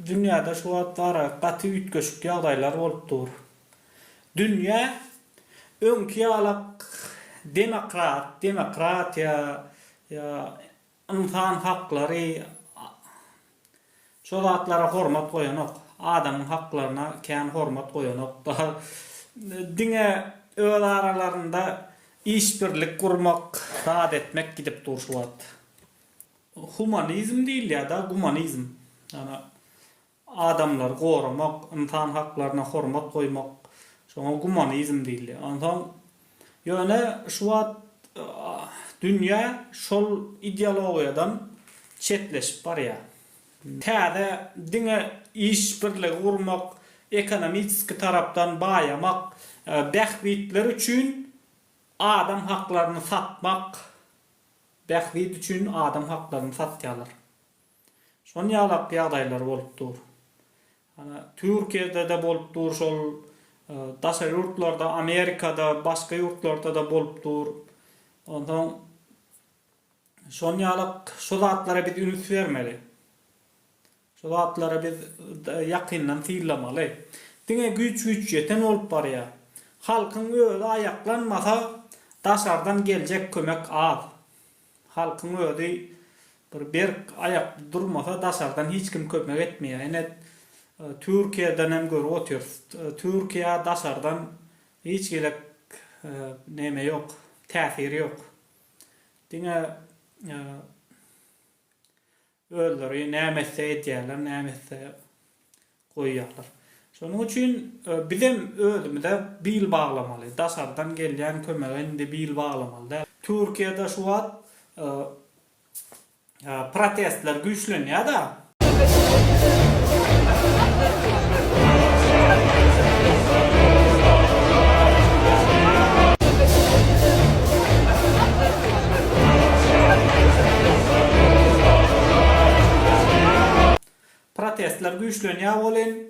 dünyada şu wagtlara gaty ütgeşik ýagdaýlar bolup dur. Dünya öňki ýalak demokratiýa ya insan haklary şol atlara hormat goýanok, adamyň haklaryna kän hormat goýanok. Diňe öz aralarynda işbirlik gurmak, saat etmek gidip dur şu wagt. Humanizm diýil ýa-da gumanizm. Yani adamlar goramak, insan haklaryna hormat goýmak, şoňa gumanizm diýil. Ondan ýöne şu wagt dünya şol ideologiýadan çetleşip barýar. Täze diňe işbirlik gurmak, ekonomik tarapdan baýamak, bähbitler üçin adam haklaryny satmak, bähbit üçin adam haklaryny satýarlar. Şol ýalak ýagdaýlar bolup dur. Türkiýede de bolup dur, şol daşa ýurtlarda, Amerikada, başga ýurtlarda da bolup dur. Ondan şol ýalak şol atlara biz ünüt bermeli. Şol atlara biz ýakyndan tiýlamaly. Diňe güç ýeten bolup barýar. Halkyň özi ayaklanmasa daşardan geljek kömek az. Halkyň özi bir ayak durmasa daşardan hiç kim kömek etmeýär. Ene Türkiýeden hem görüp oturýar. Türkiýe daşardan hiç gelek neme ýok, täsiri ýok. Diňe öldüri nämese edýärler, nämese goýýarlar. Şonuň üçin bilim özümde bil baglamaly. Daşardan gelýän kömeginde bil baglamaly. Türkiýede şu wagt protestler güýçlenýär da. Protestler güýçlenýär bolen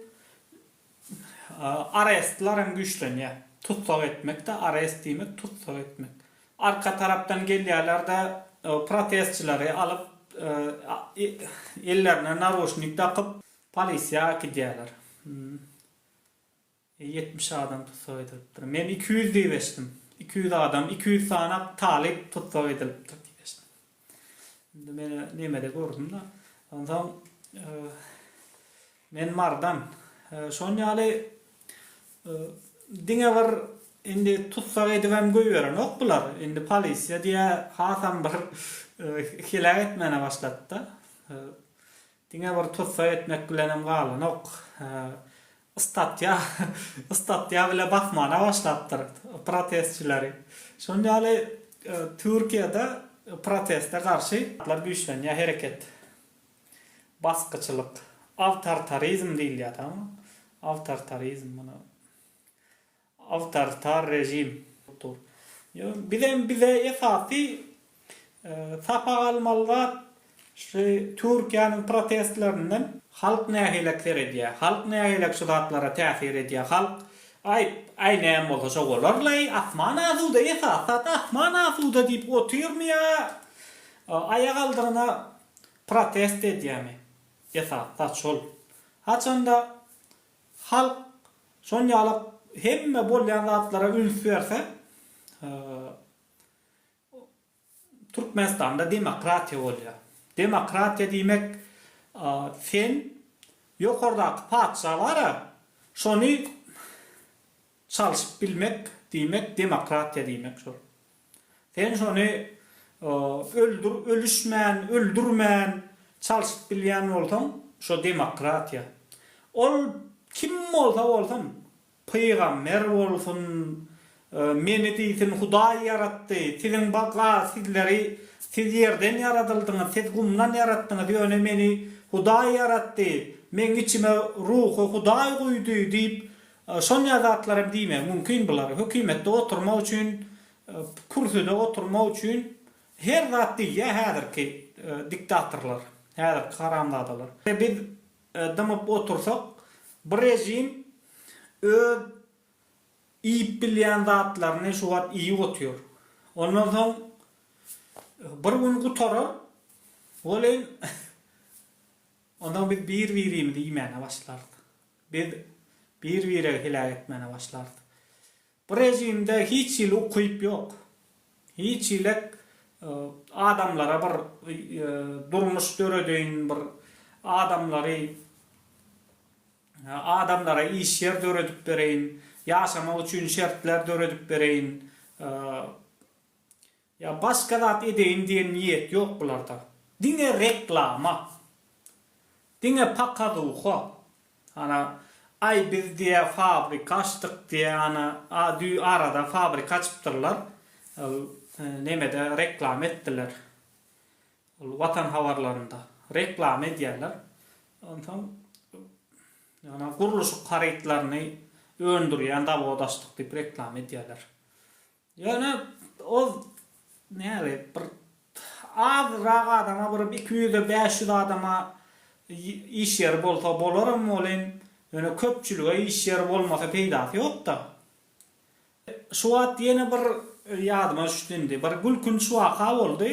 arrestlar hem güýçlenýär. Tutsak etmek de arrest diýmek, tutsak etmek. Arka tarapdan gelýärler da protestçilary alyp ellerine naroşnik takyp polisiýa gidýärler. 70 adam tutsak edilipdir. Men 200 diýeşdim. 200 adam, 200 sana talip tutsak edilipdir diýeşdim. Men nemede gördüm da. Ondan men mardan şoň ýaly diňe bir indi tutsak edibem goýberän ok bular. Indi polisiýa diýe hasam bir hilak etmene başlatdy. Diňe bir tutsak etmek bilenem galan ok. Statya bile basmana başlatdyr protestçileri. Şoň ýaly Türkiýede proteste garşy güýçlenýär hereket. Baskyçylyk, awtoritarizm diýilýär, tamam? Awtoritarizm bunu. Awtoritar rejim. Bize esasy sapa almalylar Türkiýanyň protestlerinden halk nähilek edýär. Halk nähilek şuratlara täsir edýär. Halk näme bolsa bolarly, asman azuda esasat asman azuda diýip oturmýar. Aýak aldyryna protest edýärmi? Esasat şol. Haçanda halk şoň ýaly hemme bolýan zatlara ünüt berse, Türkmenistanda demokratiýa bolýar. Demokratiýa diýmek sen ýokardaky padşalara şonu çalyşyp bilmek diýmek demokratiýa diýmek şol. Sen şonu öldürmän, çalyşyp bilýän bolsaň, şo demokratiýa. Ol kim bolsa bolsun, peýgamber bolsun, meni diýsin Hudaý yaratdy, siziň bakla sizleri siz yerden yaradyldyňyz, siz gumdan yaratdyňyz, ýöne meni Hudaý yaratdy, men içime ruhy Hudaý goýdy diýip şol ýazatlar hem diýmek mümkin bular. Hökümetde oturmak üçin, kursuda oturmak üçin her zat diýär häzirki diktatorlar, häzir karamladalar. Biz dymyp otursak, bu rejim öz iyi bilýän zatlaryny şu wagt iyi otýar. Ondan soň bir gün gutarar, bolen Ondan biz bir-birimizi ýemene başlardy. Biz bir-bire hilal etmene başlardy. Bu rejimde hiç il okuyup yok. Hiç ile adamlara bir durmuş döredeyin, bir adamlara iş yer döredip bereyin, yaşamak üçün şertler döredip bereyin, ya başka da edeyin diye niyet yok bularda. Dine reklama, dine pakaduha, ana ay biz diye fabrika açtık diye ana arada fabrika açıptırlar, nemede reklam ettiler. Vatan havarlarında reklam ediyorlar. Ondan yani kuruluş kayıtlarını öndürüyen davodaşlık deyip reklam ediyorlar. Yani o nere bir az raga adama bir 200-500 adama iş yeri bolsa bolaram olen yani köpçülüğe iş yeri bolmasa peýda yok da. Şu at yine bir yadıma düşdündi. Bir gülkün şuaka oldu.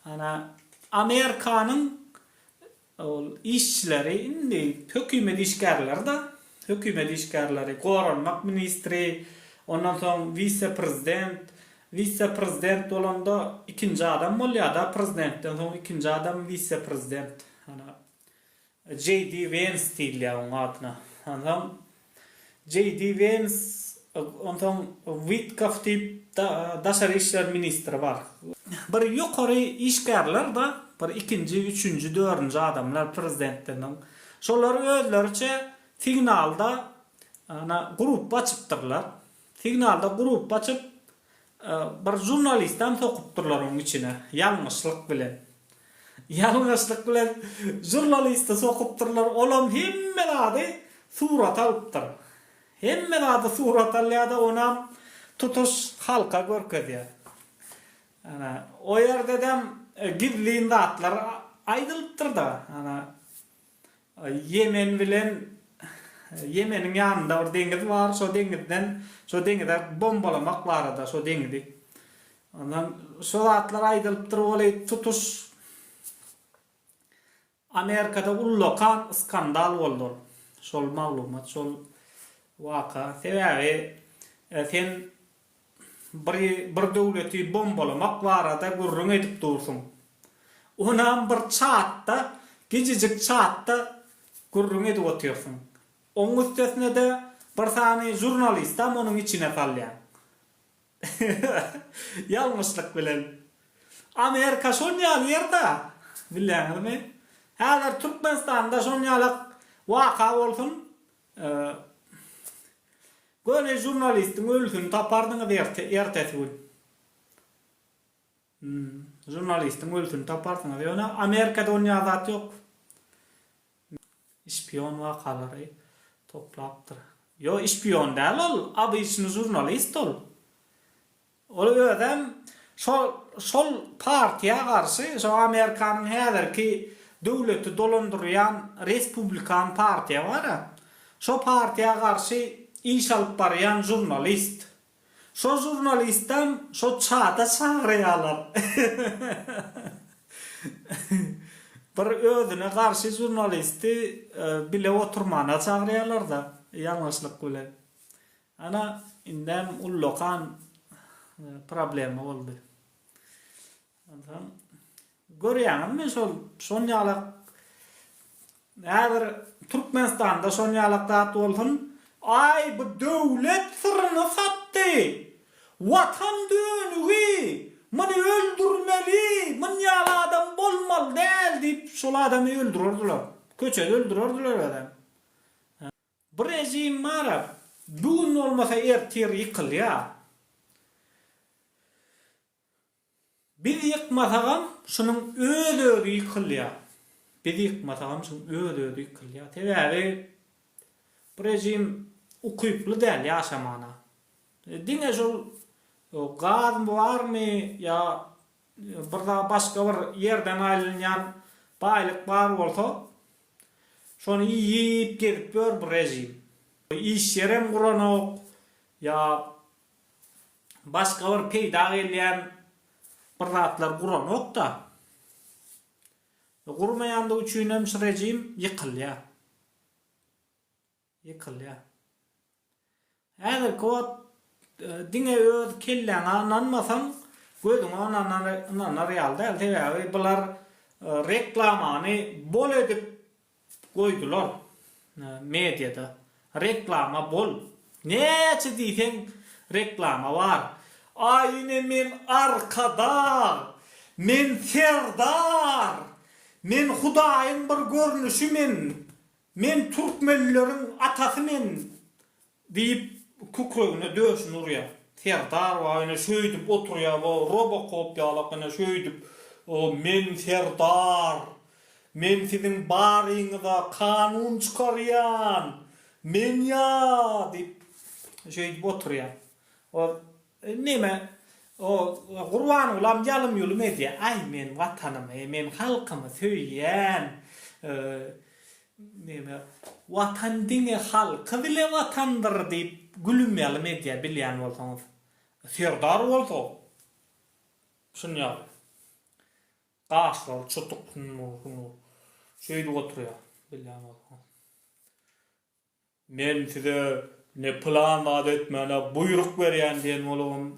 Ana Amerika'nın işçileri indi hökümet işgärleri da hökümet işgärleri Gorunmak ministri ondan soň vice prezident bolanda ikinci adam bolýar prezidentden soň ikinci adam vice prezident ana J.D. Vance diýilýär onuň adyna. Ana J.D. Vance ondan Witkoff diýip daşary işler ministri bar. Bir ýokary işgärler da bir ikinci, üçüncü, dördüncü adamlar prezidentlerden. Şolar özleriçe signalda ana grup açıptırlar. Signalda grup açıp bir jurnalistten sokuptırlar onun içine. Yanlışlık bilen. Yanlışlık bilen jurnalisti sokuptırlar. Olam hemme surat alıptır. Hemme surat alýar da ona tutuş halka görkezýär. Ana o ýerde de gizli zatlar aýdylypdyr da. Ana Yemen bilen Yemenin ýanynda bir deňiz bar, şo deňizde bombalamak bar da, şo deňizi. Ondan şo zatlar aýdylypdyr, oly tutuş Amerikada ullokan skandal boldy. Şol maglumat, şol waka sebäbi sen bir döwleti bombalamak barada gurrun edip dursun. Onam bir çatda, gececik çatda gurrun edip otursun. Onun üstesine de bir tane jurnalist onun içine salýan. Yanlışlık bilen. Amerika şonýal ýerde, bilýärmi? Häzir Türkmenistanda şonýal waka bolsun. Böyle jurnalistin ölsün tapardyňyz ertesi gün. Jurnalistin ölsün tapardyňyz. Ýöne Amerikada onýa zat ýok. İşpiyon wakalary toplapdyr. Yo işpiyon däl ol, abyşny jurnalist ol. Ol ödem şol partiýa garşy, şo Amerikanyň häzirki döwleti dolandyrýan Respublikan partiýa bar. Şo partiýa garşy iş alıp barýan jurnalist. Şo jurnalistden şo çağda çağırýarlar. Bir özüne karşı jurnalisti bile oturmana çağırýarlar da yanlışlık bilen. Ana indem ullokan problemi boldy. Antam görýärmi şonýalak häzir Türkmenistanda şonýalak zat bolsun. Ay bu döwlet sırrını satty. Watan dönügi. Mani öldürmeli. Manyal adam bolmaly däl diýip şol adamy öldürürdiler. Köçede öldürürdiler adam. Bu rejim mara bugün olmasa ertir ýykylýar. Bir ýykmasagam şunun öýleri ýykylýar. Bir ýykmasagam şunun öýleri ýykylýar. Sebäbi bu rejim ukuyply däl ýaşamana. Diňe şol gaz barmy ya birda başga bir ýerden alynýan baýlyk bar bolsa şonu ýyp gelip bör bu rejim. İş ýerem guranok ya başga bir peýda gelýän bir zatlar guranok da Gurmaýanda üçin hem şu rejim ýykylýar. Ýykylýar. Häzir kod diňe öz kelläňe ananmasaň, gözüňe ananar ýalda elbäde bular reklamany bol edip goýdular mediada. Reklama bol. Näçe diýsen reklama var. Aýyne men arkada, men serdar, men Hudaýyň bir görnüşi men türkmenleriň atasy men diýip kukrögüne döşün urýar. Serdar waýyna şöýdip oturýar, o Robocop ýalakyna şöýdip, o men serdar, men siziň baryňyza kanun çykarýan, men ýa diýip şöýdip oturýar. O neme o Gurban ulam ýalym ýolum edýär. Ay men watanymy, men halkymy söýýän. Neme watan diňe halky bile watandyr diýip gülümýälim edýär bilýän bolsaňyz. Serdar bolsa şunýar. Gaşlar çutuknu şöýdip oturýar bilýän bolsaňyz. Men size ne plan adetmene buyruk berýän diýen bolum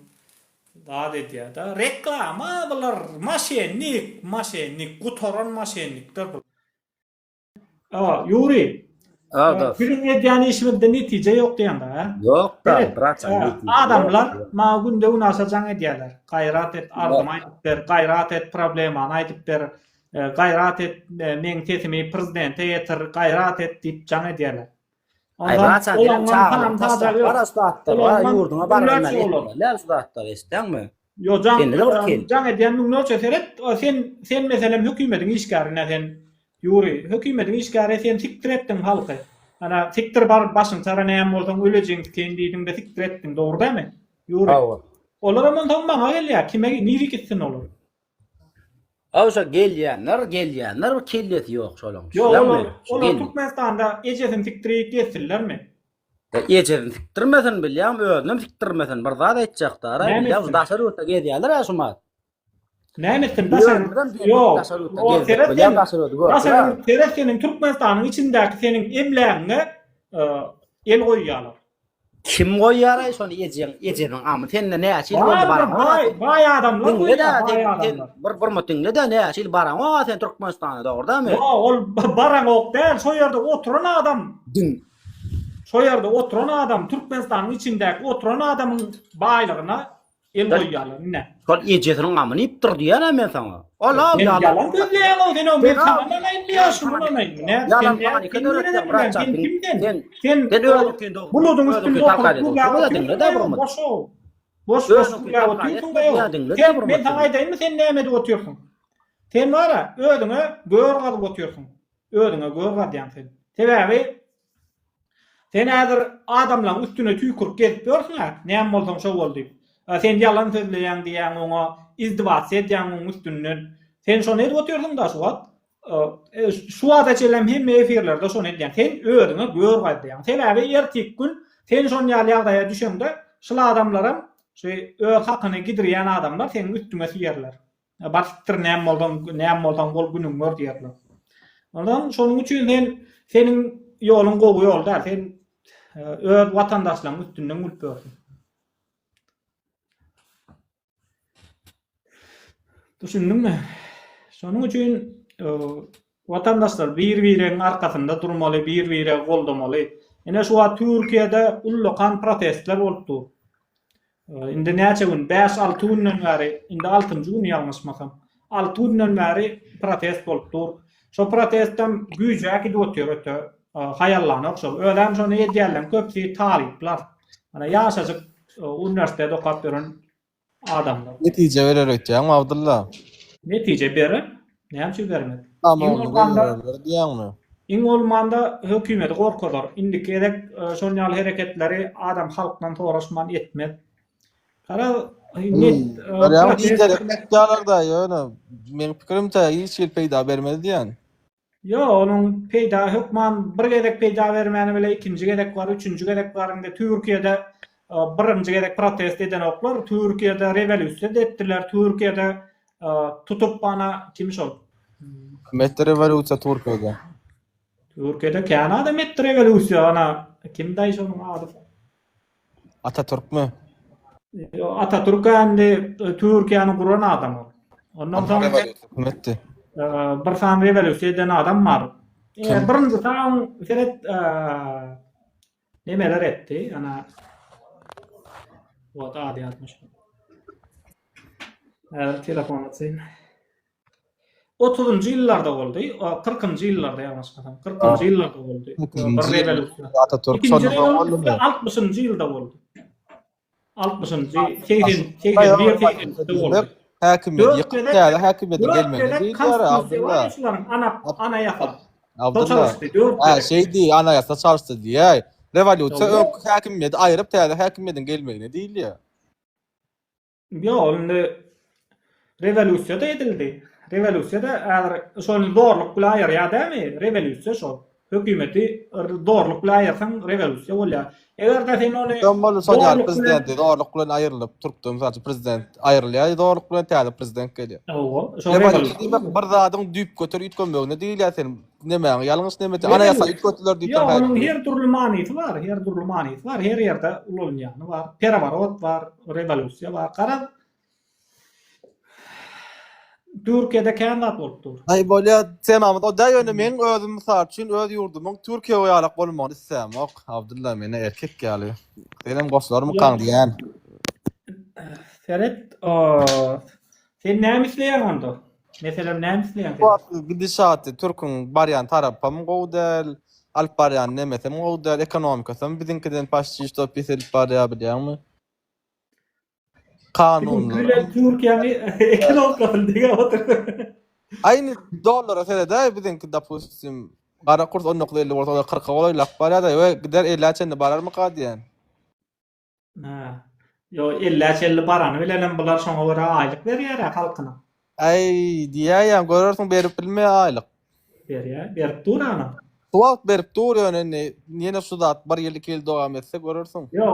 da edýär da reklama bular maşennik gutoran maşennikler bu. Yuri. Film edýän işimizde netije ýok diýende ha? Ýok da, Evet, bıraksan. adamlar ma günde unaşajaň edýärler. Gaýrat et, ardım aýdypdyr, gaýrat et, problemany aýdypdyr, gaýrat et, meň sesimi prezidente ýetir, gaýrat et diýip jaň edýärler. Ay bıraksan diýen çağırıp taşlar, para sudatlar, ýurduňa barmaly etmeler sudatlar esdeňmi? Yo jaň edýän nurça seret, sen meselem hökümetiň işgärine sen Yuri, hökümetiň işgäri sen siktir etdiň halky. Ana siktir bar başyň çara näme bolsaň ölejek kendiňde de siktir etdiň, dogry dämi? Yuri. Olar aman tamam gelýär, kime niri gitsin olur. Awşa gelýänler kellet ýok şolaň. Yo, olar Türkmenistanda ejesin siktirip geçsinlermi? Ejesin siktirmesen bilýän, özünem siktirmesen bir zat etjekler. Ýa daşar ötde gedýärler aşumat. Nämesin daşar? Yo, o seret senin Türkmenistanyň içindäki senin emläňe el goýýarlar. Kim goýýar şonu ejeniň amy tenne näçil boldy bar. Bay adamlar bir mutinle de näçil baraň o sen Türkmenistanda dogry mı? Ol baraň ok däl, şo ýerde oturan adam. Şo ýerde oturan adam Türkmenistanyň içindäki oturan adamyň baýlygyna el goýýarlar. Ne? Şol ejeniň amy ipdir diýän men saňa. Ola yalan gözleýän o sen o men sana näme ne? Yalan bana kadar bırakacak. Sen buludun üstünde oturup boş oturuyorsun da yok. Ben sana aydayım sen näme de oturuyorsun? Sen var ya ödüňe gör galyp oturuyorsun. Ödüňe gör gadýan sen. Sebäbi sen häzir adamlaryň üstüne tüýkürip gelip görsen ha, näme bolsaň şo boldy. Sen yalan sözleýän diýen oňa izdibas edýän oň üstünden sen şo ne oturuyorsun da şu wagt şu wagta çelem hem efirlerde şo edýän sen ödüňe gör gadýan. Sebäbi ertik gün sen şo ýagdaýa düşende şol adamlaram şu öz hakyny gidirýän adamlar senin üstüňe süýerler. Batyr näme boldan bol günüň gör diýerler. Ondan şonuň üçin senin ýoluň gowy ýolda sen öz watandaşlaryň üstünden gülpýärsin. Düşündüňmi? Şonuň üçin watandaşlar bir-biriň arkasynda durmaly, bir-birine goldamaly. Ene şu wagt Türkiýede ullukan protestler bolupdy. Indi näçe gün 5-6 günden bäri, indi 6-njy gün ýalňyşmasam, 6 günden bäri protest bolupdy. Şo protestden güýjäki öte hayallany okşap. Ödem şonu edýärler, köpsi taliplar. Ana ýaşadyk uniwersitede okap beren adamlar. Netije bererek Abdullah. Netije beren? Näme bermedi? Iň olmanda hökümeti gorkadar. Indi gerek şonýal hereketleri adam halkdan toraşman etmek. Kara net ýalarda ýöne men pikirimçe hiç ýel peýda bermedi diýen. Yo, onuň peýda hökman bir gerek peýda bermäni bile ikinji gerek bar, üçünji gerek bar. Indi Türkiýede birinji gerek protest eden oklar Türkiýede revolýusiýa etdiler. Türkiýede tutup bana kim şol? Metre revolüsiya Türkiýede. Türkiýede Kanada metro revolüsiýa ana kim daýy şonuň ady? Atatürkmü? Atatürk andi Türkiýany guran adam ol. Ondan soň Revolüsiya. bir san revolüsiýa eden adam bar. Kim? Birinji taň seret nemeler etdi ana what ady atmış. Telefon atsayn. 30-njy ýyllarda boldy, 40-njy ýyllarda ýa-da 40-njy ýyllarda boldy. Bir revolüsiýa. Atatürk İkinci sonunda revolüsiýa 60-njy ýylda boldy. 60-njy 81-80-de boldy. Häkimiyet ýykyp häkimiýete gelmedi. Konstitusiýa ana ýafa. Abdullah. Ha şeydi anayasa çalıştı diye. Revolüsiya häkimiýeti aýryp täze häkimiýetiň gelmegine diýil ýa. Yo, onda revolüsiýa da edildi. Revolüsiýa da şol doğruluk bilen aýyrýar dämi? Revolüsiýa şol. Hökümeti doğruluk bilen aýyrsaň revolüsiýa bolýar. Eger de sen ony prezidenti doğruluk bilen aýrylyp turpdy, mesela prezident aýrylýar, doğruluk bilen täze prezident gelýär. owo, şol Revolüsiýa bir zadyň düýp götür ýetgenmegine diýilýär sen. Näme ýalňyş näme anayasa ýetgötüler diýip. Yo, onun her türlü manyty var, her türlü manyty var. Her ýerde ulanýany var. Pereворот var, revolüsiýa var. Gara Türkiýede kanat bolupdyr. Ay bolýar, Temamyt o daýyny men özüm mysal üçin öz ýurdumyň Türkiýe ýalyk bolmagyny islämok. Abdullah meni erkek ýaly. Benim goslarym kaň diýen. Seret, sen näme isleýän onda? Meselem näme isleýän? Bu gidişaty Türküň barýan tarapam gowdal, alp barýan nemesem gowdal, ekonomikasam bizinkiden paşçy iştop biselip barýar bilýärmi? Kanunlar. Türkiýany ekonomik diýe otur. Aynı dollara selede bizinki dapustim gara kurs 10.50 ortada 40 goýlak barýar da we gider 50 çende bararmy qadýan. Ha. Yo 50-50 barany bilen bular şoňa görä aýlyk berýär halkyna. Ay diýäýän görürsiň berip bilmeýär aýlyk. Berýär, berip durana. Suat berip dur ýöne ýene sudat 1 ýyl 2 ýyl dowam etse görürsiň. Yo,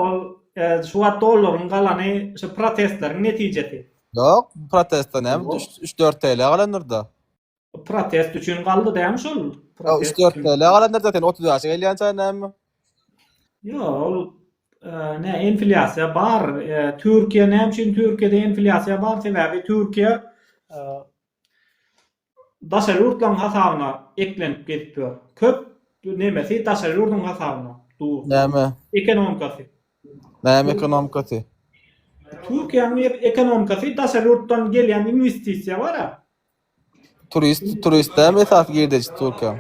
şu dollaryň galany şu protestleriň netijesi. Yok, protestan hem 3-4 TL galanırda. Protest üçün galdy dämi şol? 3-4 TL galanırda zaten 30 ýaşa gelýän çaýnamy. Yo, ne enflasya bar. Türkiýe näme üçin Türkiýede enflasya bar? Sebäbi Türkiýe daşary ýurtlaryň hasabyna eklenip gitýär. Köp nemesi daşary ýurduň hasabyna. Näme? Ekonomikasy. Näme ekonomikasy? Türkiýanyň ekonomikasy daşary ýurtdan gelýän investisiýa bar. Turistler esas girdici Türkiye.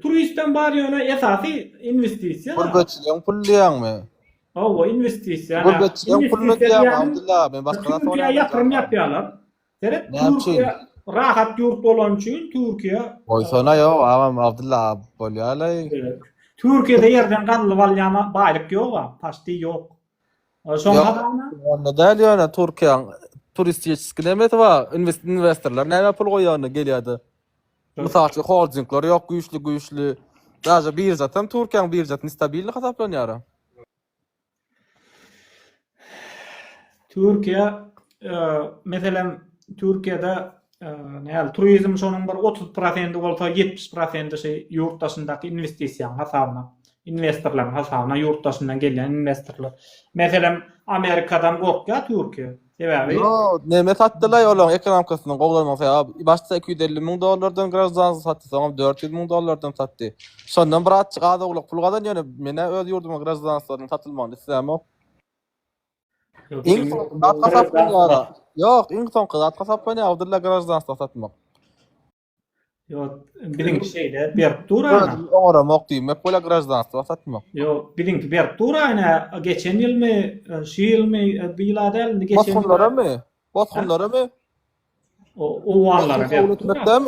Turistden bar ýöne esasy investisiýa. Gurbetçiliğin pulliýanmy? Owa investisiýa. Gurbetçiliğin pulunu diýýär Abdullah, ben başga Türkiýe ýatyrym ýapýarlar. Seret Türkiýe rahat ýurt bolan üçin Türkiýe. Oýsana ýok, agam Abdullah bolýarlar. Türkiýede ýerden galdyp alýan baýlyk ýok, paşty ýok. Şoňa onda däl ýöne Türkiýe turistik nemeti var. Investorlar näme pul goýýany gelýärdi. Mysal üçin holdingler ýok, güýçli. Daja birja tam Türkiýanyň birjasyny stabilni hasaplanýar. Türkiýe meselem Türkiýede näme turizm şonuň bir 30% bolsa 70% şey ýurt daşyndaky investisiýa hasabyna. Investorlar hasabyna ýurt daşyndan gelýän investorlar. Meselem Amerikadan gorkýar Türkiýe. Sebäbi? Yo, näme satdylar ýolun ekonomikasynyň gowlanmagy sebäbi başda $250,000 grazdansyz satdy, soňra $400,000 satdy. Şondan bir atçy gadaglyk pul gadan ýöne mene öz ýurduma grazdansyzlaryň satylmagyny islämok. Iň soňky hasaplanýar. Ýok, iň soňky hasaplanýar Abdullah grazdansyz satmak. Yo, bilinki şeyde berip durana. Ora mokdiýmek bola grazdansyz satmak. Yo, bilinki berip durana. Geçen ýylmy, şu ýylmy biýladel geçen. Botgunlara mı? O warlara berip durana.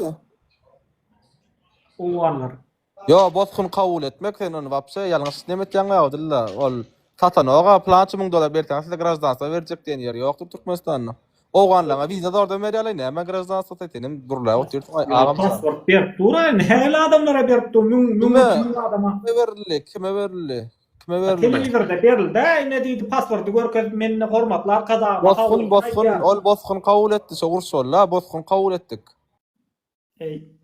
O warlar. Yo, botgun kabul etmek sen onu wapsa ýalňyş nemetýän Abdullah. Ol satanaga $1,000,000 bersen size grazdansyz berjek diýen ýer ýokdur Türkmenistanda. Oğanlağa viza da orada verýärler, näme grazdansyz etenim durla otyrt. Pasport berip durana, näle adamlara berip dur, mün adama. Kime berildi? Telewizorda berildi, ne diýdi pasporty görkezip meni hormatlar kada. Botgun kabul etdi, şoğur şolla, botgun kabul etdik.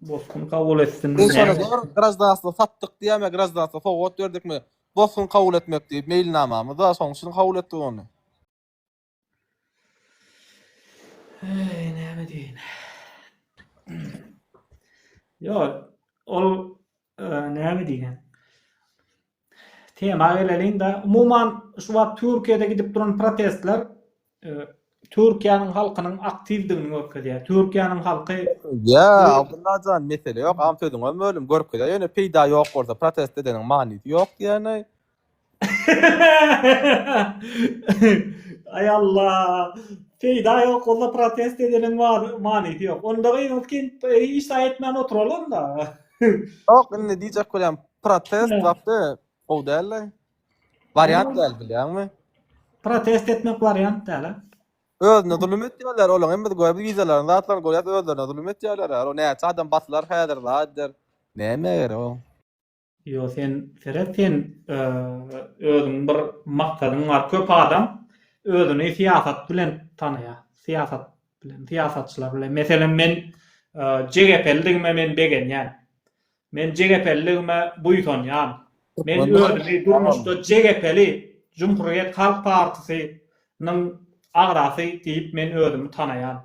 Bozkun kabul etsin. Sonra grazdansyna satdyk diýme, grazdansyna sowgat berdikmi? Bozkun kabul etmek diýip mailnamamy da soňşuny kabul etdik onu. Näme diýin? Yo, ol näme diýen? Tema gelelinde umuman şu wagt Türkiýede gidip duran protestler Türkiýanyň halkynyň aktivdigini görkezýär. Türkiýanyň halky Ya, Abdullahan mesele yok. Am sözüň ömölüm görkezýär. Ýöne peýda ýok bolsa protest edeniň manysy ýok diýäne. Ay Allah. Peýda ýok bolsa protest edeniň manysy ýok. Onda ýa-da hiç etmän oturalım da. Ýok, indi diýjek bolýan protest wagty o däl. Variant däl bilýärmi? Protest etmek variant däl. Özüne zulüm etýärler, olaň hem de goýup wizalaryny zatlar goýup özlerine zulüm etýärler. O näçe adam batlar häzir zadir. Näme ger o? Yo sen özüň bir maksadyň bar. Köp adam özüni siýasat bilen tanýar. Siýasatçylar bilen. Meselem men CGP'ligime men begenýän. Men CGP'ligime buýtanýan. Men özümi durmuşda CGP'li Cumhuriyet Halk Partisi'niň agrasy diýip men özümi tanýan.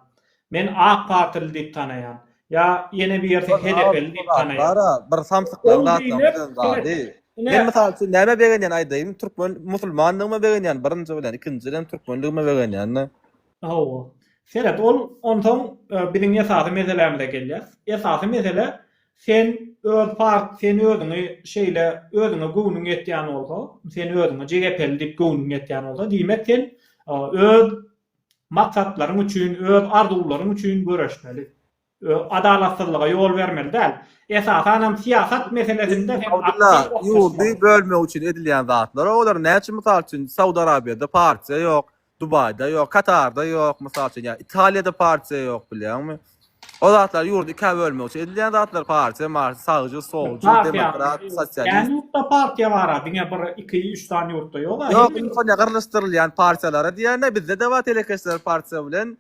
Men AK Partili diýip tanýan. Ya ýene bir ýerde HDP'li diýip tanýan. Bir samsyklar dady. Men mysal üçin näme begenýän aýdaýym? Türkmen musulmanlygyma begenýän, birinji bilen, ikinciden türkmenligime begenýän. Hawa. Serat ol ondan biziň ýasasy meselemizde gelýär. Ýasasy mesele sen sen özüňi şeýle özüňe göwnüň etýän bolsa, sen özüňi CGP'li diýip göwnüň etýän bolsa, diýmek sen öz maksatlaryň üçin, öz arzularyň üçin görüşmeli. Adalatsyzlyga ýol bermeli däl. Esasanam siýasat meselesinde ýurdy bölmek üçin edilýän zatlar, olar näçe mysal üçin Saudy Arabiýada partiýa ýok, Dubayda ýok, Katarda ýok, mysal üçin Italiýada partiýa ýok bilýärmi? O zatlar ýurdy iki bölmek üçin edilýän zatlar partiýa, sağjy, soljy, demokrat, sosialist. Yani ýurtda partiýa bar, diňe bir 2-3 tane ýurtda ýok. Ýok, ýa gyrlystyrylýan partiýalara diýende bizde de wat elekeşler partiýa bilen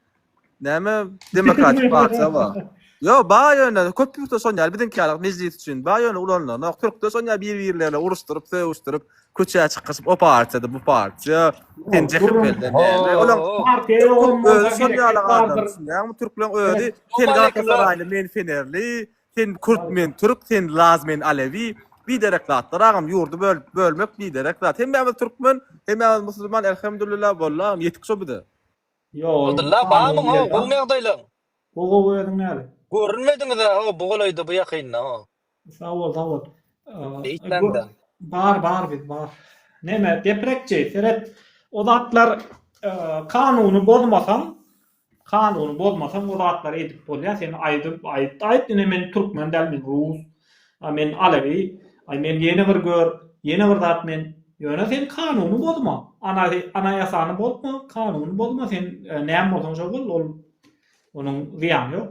näme demokratik partiýa bar. Yo, baýöne köp ýurtda soňal biziňkiler meclis üçin baýöne ulanlar, Türkde soňal bir-birlerle uruşdurup, söwüşdirip, köçe çykyşyp o partiýada bu partiýa tenjek belden. Olar partiýa olmasa ýa-ni Türkler öýdi, sen Galatasarayly, men Fenerli, sen Kürt, men Türk, sen Laz, men Alevi. Bir dereklatlar agam ýurdu bölmek bir dereklat. Hem ben Türkmen, hem ben musulman elhamdülillah bollam ýetik bide. Yo, Abdullah bağımın o, bu mevdaylan. Bu koyadın näle? Görünmediniz ha, o bu golaydı bu yakınna o. Sağ ol. Eýtmände. Bar. Näme deprekçi, seret o zatlar kanuny bozmasan o zatlar edip bolýar. Sen aýdyp men Türkmen däl, men Rus, men Alevi, men ýene bir zat men ýöne sen kanuny bozma. Anaýasany bozma, kanuny bozma. Sen näme bolsaň şol bol, onuň ziýany ýok.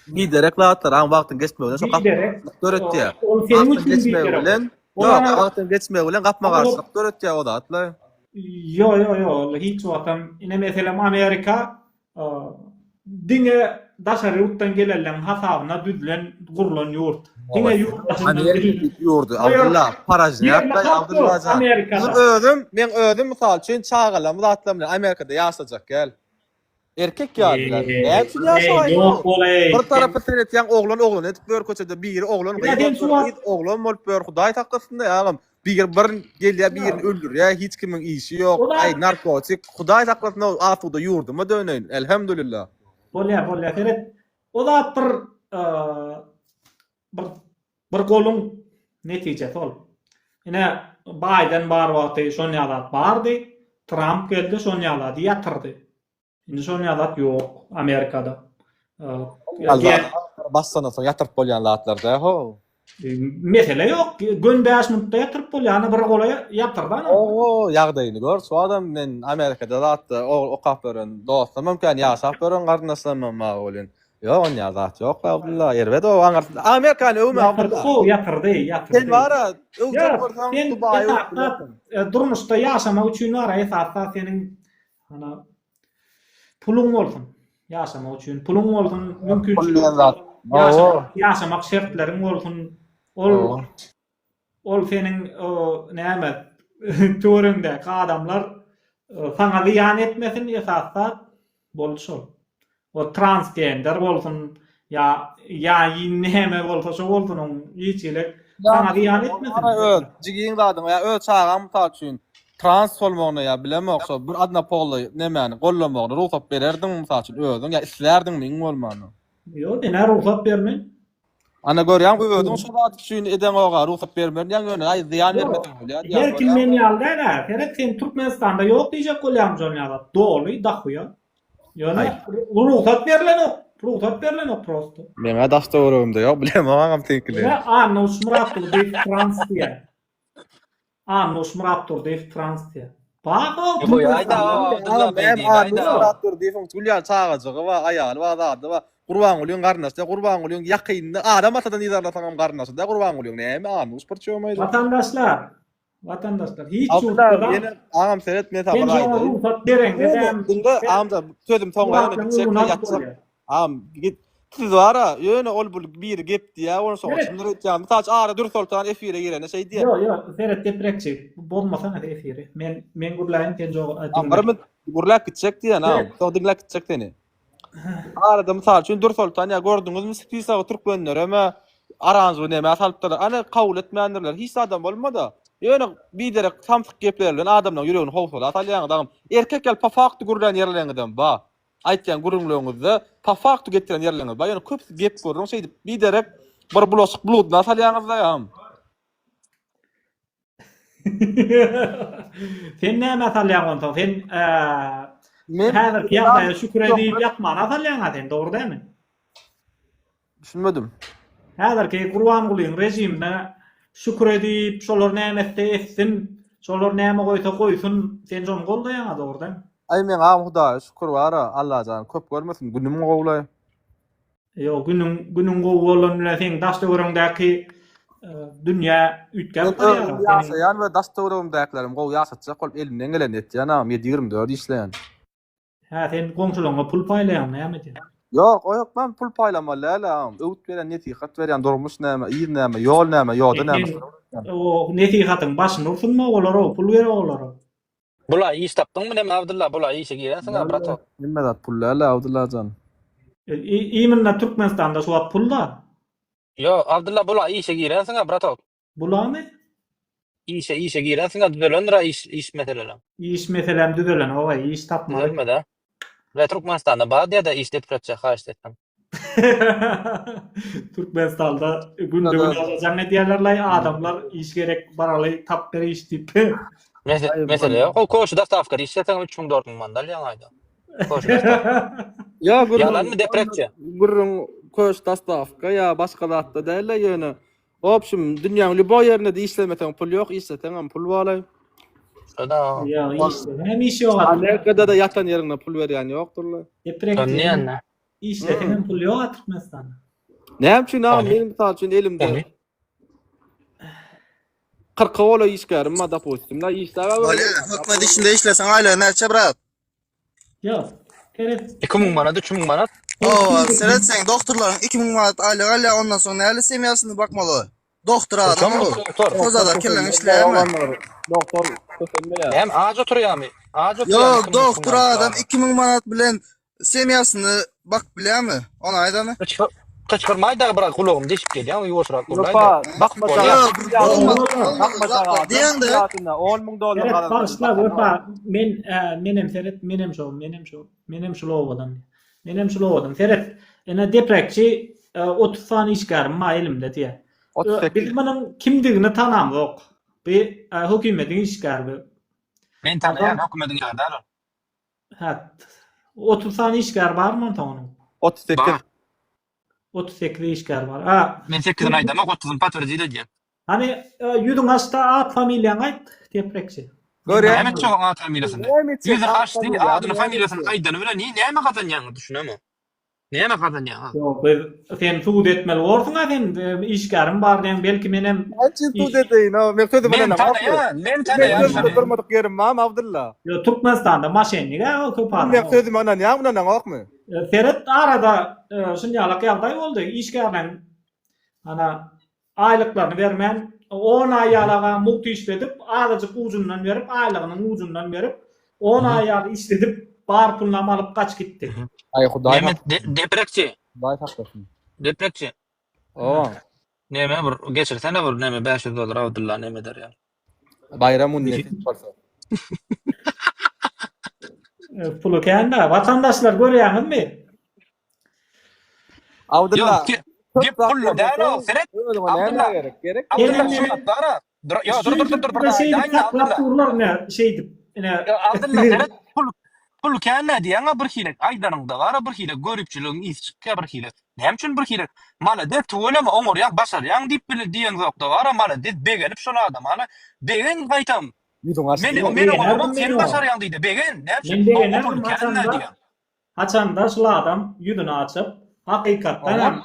Bir dereklatlar an wagtyň geçmegine şo göretdi. Ol senin üçin geçmegine. Ýok, wagtyň geçmegine gapma garşylyk göretdi o zatlar. Yo, hiç wagtym ine meselem Amerika diňe daşary ýurtdan gelenden hasabyna düzülen gurulan ýurt. Diňe ýurdy. Abdullah Parajny ýapdy, Abdullah. Men özüm mysal üçin çağalam zatlar bilen Amerikada ýaşajak gel. Erkek ýadylar. Näçe ýaşaýar? Bir tarapy teretýän oglan etip bör köçede biri oglan bolup bör Hudaý takdyrynda ýagam. Bir gelýär, birini öldürýär, hiç kimiň işi ýok. Ay narkotik, Hudaý takdyrynda atuda ýurdumy döneýin. Elhamdülillah. Bolýar. Seret o da bir goluň netijesi ol. Ine Biden bar wagty şonýa bardy, Trump geldi şonýa ýatyrdy. Indi şonýa ýok Amerikada. Bassana soň ýatyryp bolýan zatlarda ho. Mesele ýok. Gönbäş minutda ýatyryp bolýan bir gola ýatyrdan. O ýagdaýyny gör. Şu adam men Amerikada zatda o kapörün dostum mümkin ýaşap görün garnaşlama bolýan. Ýok, on ýazat ýok Abdullah. Erbede o aňar Amerikany öwme Abdullah. Ýatyrdy. Sen bara Dubaý durmuşda ýaşamak üçin wara esasda seniň puluň bolsun. Yaşamak üçin pulun bolsun, mümkinçilik. Pul zat. Yaşamak şertlerin bolsun. Oo. Ol senin o näme törüňde adamlar sana ziyan etmesin esasda bolşol. O transgender bolsun ya näme bolsa şo bolsun on ýeçilik sana ziyan etmesin. Jigiň dadyn ya öz çağam mutal üçin trans bolmagyna ya bilemek şo bir adna polu nämäni gollamagyna ruhsat bererdin mutal üçin özüň ya islerdiň miň bolmagyny. Yo, dene ruhsat berme. Ana görýän özüň şo zat üçin eden oga ruhsat bermeden ýa-ni ay ziyan bermesin bolýar. Her kim men ýalda gerek sen Türkmenistanda ýok diýjek bolýam jolňada. Doly dahuya. Ýöne ruhsat berilen ok. Ruhsat berilen ok prosto. Meňe daşdawrygymda ýok bilemegem tenkili. Ya Anus Muratov diýip Frans diýe. Anus Muratov diýip Frans diýe. Bak o. Bu ýaýda Abdullah Bey diýdi. Dur diýip Gülýan çağajagy we aýaly we zady we Gurban Gulýan garnasy, Gurban Gulýan ýakyndy adam atadan ýerlerden garnasy da Gurban Gulýan näme anus bir çömeýdi. Vatandaşlar hiç Abdullah çoktan ýene agam seret me ben şoňa tabaýdy. ruhsat beren desem. Dünde amda sözüm toňlaýany gitjek ýatsak. Git siz wara ýöne ol bul bir gep diýä onu soň şunları ýa taç ara dur soltan efire girene şey diýä. Yo, seret deprekçi. Bolmasa ne efiri. Men gurlaýyn ken jog. Amara men gurlak gitjek diýä na. Togdinglak gitjek deni. Arada mysal üçin dur soltan ýa gördüňizmi spisa türkmenler ama aranjy näme asalypdyr. Ana kabul etmeýänler hiç adam bolmady. Ýöne biderek samsyk gepler bilen adamlaň ýüregini howsala atalýan adam erkek gel pafakty gurlan ýerlerden ba. Aýtýan gurunluğuňyzda pafakty getiren ýerlerden ba. Ýöne köp gep görüň şey diýip biderek bir bulaşyk bulutna atalýanyzda ýam. Sen näme atalýan onda? Sen Men häzir ýagdaýa şükür edip ýatman atalýan sen, dogry dämi? düşünmedim. Häzirki Gurban Gulýan rejimine şükür edip şolar näme etsin, şolar näme goýsa goýsun, sen jonu goldaýan dogry dämi? Ay men ağam Hudaýa şükür bara Allah jan köp görmesin günüm gowlay. Yo, günün gowulan bilen sen daşdagörüňdäki dünýä ütgäp Ýaşaýan we daşdawrygymdaklarym gow ýaşatjak bolup elimden gelen etýän am 7-24 işleýän. Ha, sen goňşularyňa pul paýlaýan näme diýen? Ýok, o ýok men pul paýlamaly am. Öwüt beren netihat berýän durmuş näme, ýer näme, ýol näme, ýoda näme. O netihatyň başyny ursunma olar, pul berip olar. Bula iş tapdyňmy näme Abdullah? Bula işe girensiň brato. Nimme zat pul lala Abdullah jan. Iýminde Türkmenistanda şu wagt pul da. Yo Abdullah bula işe girensiň brato. Bulamy? İşe girensiň düzelenra iş meselelem. İş meselem düzelen, oga iş tapmaly. Düzelmede. Ve Türkmenistan'da badiye da iş detipretçe haş etdim. Türkmenistanda günde ýazajan diýerler adamlar iş gerek baraly tap beri iş diýip. Mesela o koşu da stavka işleten 3000-4000 mandal ýaňaýda. Koşu. Ya Yalan mı depresya? Gurrun koş dastavka ya başka zatda däl ýöne. Opşum dünýäň bu ýerine de işlemeten pul ýok, işleten pul bolay. Şoda. Ya işte hem iş ýok. Amerikada da ýatan ýerine pul berýän ýokdurlar. Näme? İşleten pul ýok Türkmenistanda. Näme üçin men misal üçin elimde 40 ola iş gärim ma da postumda işler var. Hökümet işinde işlesen aýla näçe brat? Ýok. Gerek 2000 manat, 3000 manat. Seretseň doktorlaryň 2000 manat aýlyk ondan soň näle semýasyny bakmaly. Doktor adam ol. Kozada kellen işleýärmi? Doktor kösenmeýär. Hem ağaç oturýarmy? Ağaç oturýar. Yok, doktor adam 2000 manat bilen semýasyny bak bilýärmi? Onu aýdany. Kaçırmayda bırak kulağım deşip gelýär, ýoşrak Yopa, bakma Yok, bakma diýende. $10,000 gerek başla öpa menem seret menem şu lowadan. Menem şu lowadan seret ene deprekçi 30 sany işgärm ma elimde diýe. Biz munyň kimdigini tanamok. Bir hökümetiň işgärbi. Men tanıyan hökümetiň ýardar. Ha. 30 sany işgär barmy onuň? 38. 38 işgär bar. Ha. Men 8 aýdam 30 patwerdile diýen. Hani ýüdüň aşda at familýaň aýt deprekçi. Görýän. Hemen çok ağat familiýasyny. Ýüze haşdy adyny familiýasyny aýdany bilen näme gatanýaňy düşünemi? Näme gatanýaň? Yok, sen suud etmeli bolsaň sen işgärim bar diýen belki menem Açın tu dedeyin ha. Men sözüm Men bilen tanıyan, men tanıyan. Durmadyk yerim mam Abdullah. Yo Türkmenistanda maşenlik o köp adam. Men sözüm anan ýa munan okmy? Ferhat arada şunjalak ýagdaý boldy. İşgärden ana aýlyklarını bermän 10 ay ýalaga mukty işledip, azajyk ujundan berip, aýlygynyň ujundan berip, 10 ay ýaly işledip, bar pulny alyp kaç gitdi. Ay Hudaý Näme deprekçi? Hudaý haklasyn. Deprekçi. O. Näme bir geçirsene bir näme $500 Abdullah näme der ya. Bayram unneti bolsa. Pulu kende, vatandaşlar görýärmi? Abdullah. Gep pullu däno Ferhat. Abdullah gerek. Abdullah şurat bara. Yo dur. Saklapdurlar ne şeydi. Abdullah Ferhat pul känne diýäňe bir hilek aýdanyňda bara bir hilek görüpçülügiň is çykýar bir hilek. Näme üçin bir hilek? Mala de tuwlama oňur ýa basar ýa diýip bile diýen zokda bara mala de begenip şol adam mana begen gaýtam. Men oňur sen basar ýa diýdi begen. Näme üçin? Haçanda şol adam ýüdüni açyp hakykatdan hem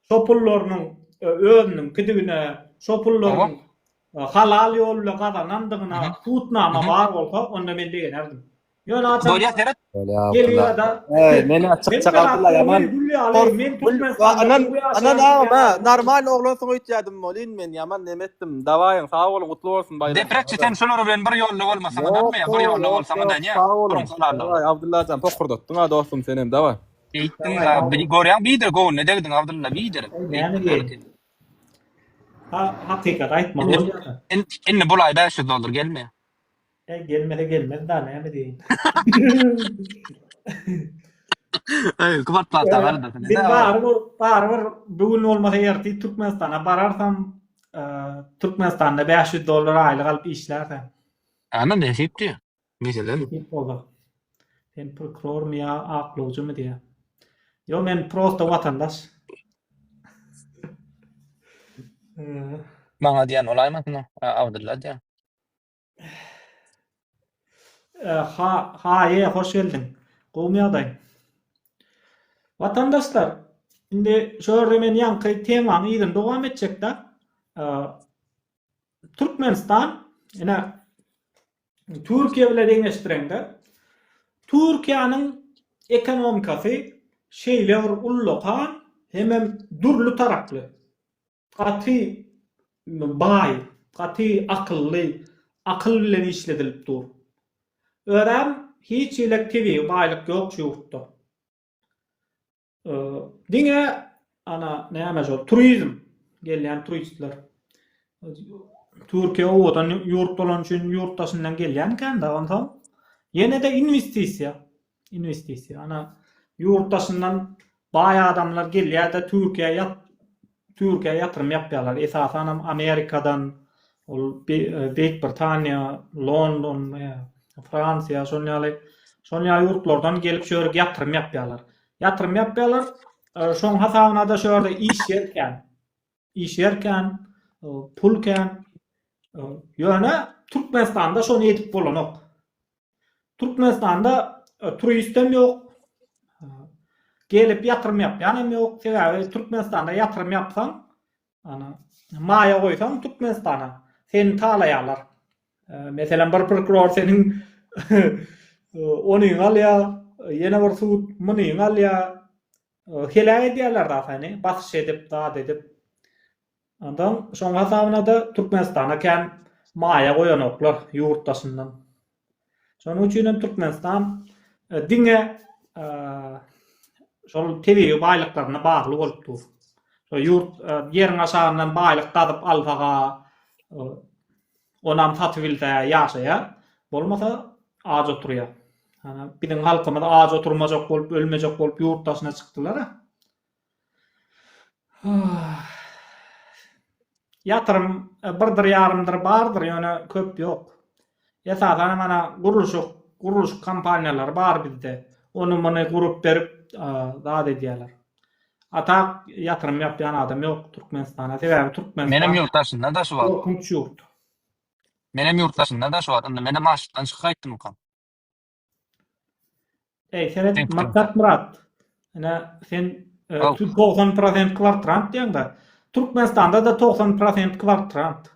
şopullarynyň özüniň kidigine şopullaryň halal ýolla gazanandygyna tutnama bar bolsa onda men degen erdim. Ýöne açyp Bolýa Ferhat. geliyor da Meni açyk Abdullah ýaman. Men tutmasam Anan normal oglan soň öýtýärdim bolyn men ýaman demetdim. Dawaýyň sag bolun gutly bolsun bayram. Deprekçi sen şolar bilen bir ýolda bolmasaň da bir ýolda bolsaň da ňa. Abdullah jan pokurdatdyň ha dostum senem dawa. Eýtdiň ha bir görýän bidir gowy ne degdiň Abdullah bidir. hakykat aýtmak. Indi bulaý $500 gelme. Gelmedi da näme diýin. Ay, kwartalda var da. Bir bar bugün olmasa ýerti Türkmenistana bararsam Türkmenistanda $500 aýlyk alyp işlärsem. Ana ne sepdi? Meselem. Sen prokuror mu ya aklowjy mu diýär. Yo men prosta vatandaş. Maňa diýen olaýmasyn? Abdullah diýär. Hoş geldin. Gowmýagdaý. Vatandaşlar, indi şöyle men ýanky temany ýygyny dowam etjek da. Türkmenistan, Türkiýe bilen deňeşdirende, Türkiýanyň ekonomikasy şeýle bir ullukan hem durly tarakly. Gaty bay, gaty akylly, akyl bilen işledilip dur. Öram hiç ilek tebi baylyk ýok şu ýurtda. Diňe ana näme şol turizm gelýän turistler. Türkiýe odan ýurt bolan üçin ýurtdaşyndan gelýän kanda ondan ýene-de investisiýa. Ana ýurtdaşyndan baý adamlar gelýär da Türkiýe ýatyrym ýapýarlar. Esasan Amerikadan, Büyük Britanya, London, Fransiya, şonýa ýurtlardan gelip şöyle ýatyrym ýapýarlar. Şoň hasabyna da şöyle iş ýerken, pulken, ýöne Türkmenistanda şonu edip bolanok. Türkmenistanda turistem ýok. Gelip ýatyrym ýapýanym ýok. Sebäbi Türkmenistanda ýatyrym ýapsaň, ana maýa goýsaň Türkmenistana seni talaýarlar. Meselem bir prokuror senin onyň alýa, ýene bir sud munyň alýa, helä edýärler da seni, basyş edip, dad edip. Ondan şoň hasabyna da Türkmenistana kän maýa goýanoklar ýurtdaşyndan. Şonuň üçin hem Türkmenistan diňe şol tebi baýlyklaryna bagly bolup dur. Şo ýurt ýeriň aşagyndan baýlyk gazyp alfaga, onam tatwilde ýaşaýar. Bolmasa ağaç oturýar. Ana biziň halkymyz ağaç oturmajak bolup, ölmejek bolup ýurtdaşyna çykdylar. Ýatyrym birdir ýarymdyr bardyr, ýöne köp ýok. Esasan mana guruş kampaniýalary bar bizde. Onu muny gurup berip zat edýärler. Atak ýatyrym ýapýan adam ýok Türkmenistana. Sebäbi Türkmenistan. Menem ýurtdaşynda da şu bar. Korkunç ýurt. Menem ýurtdaşynda da şu bar. Onda menem aşykdan çykaýtdym kan. Senet Maksat Murat. Sen 90% kvartrant diýende. Türkmenistanda da 90% kvartrant.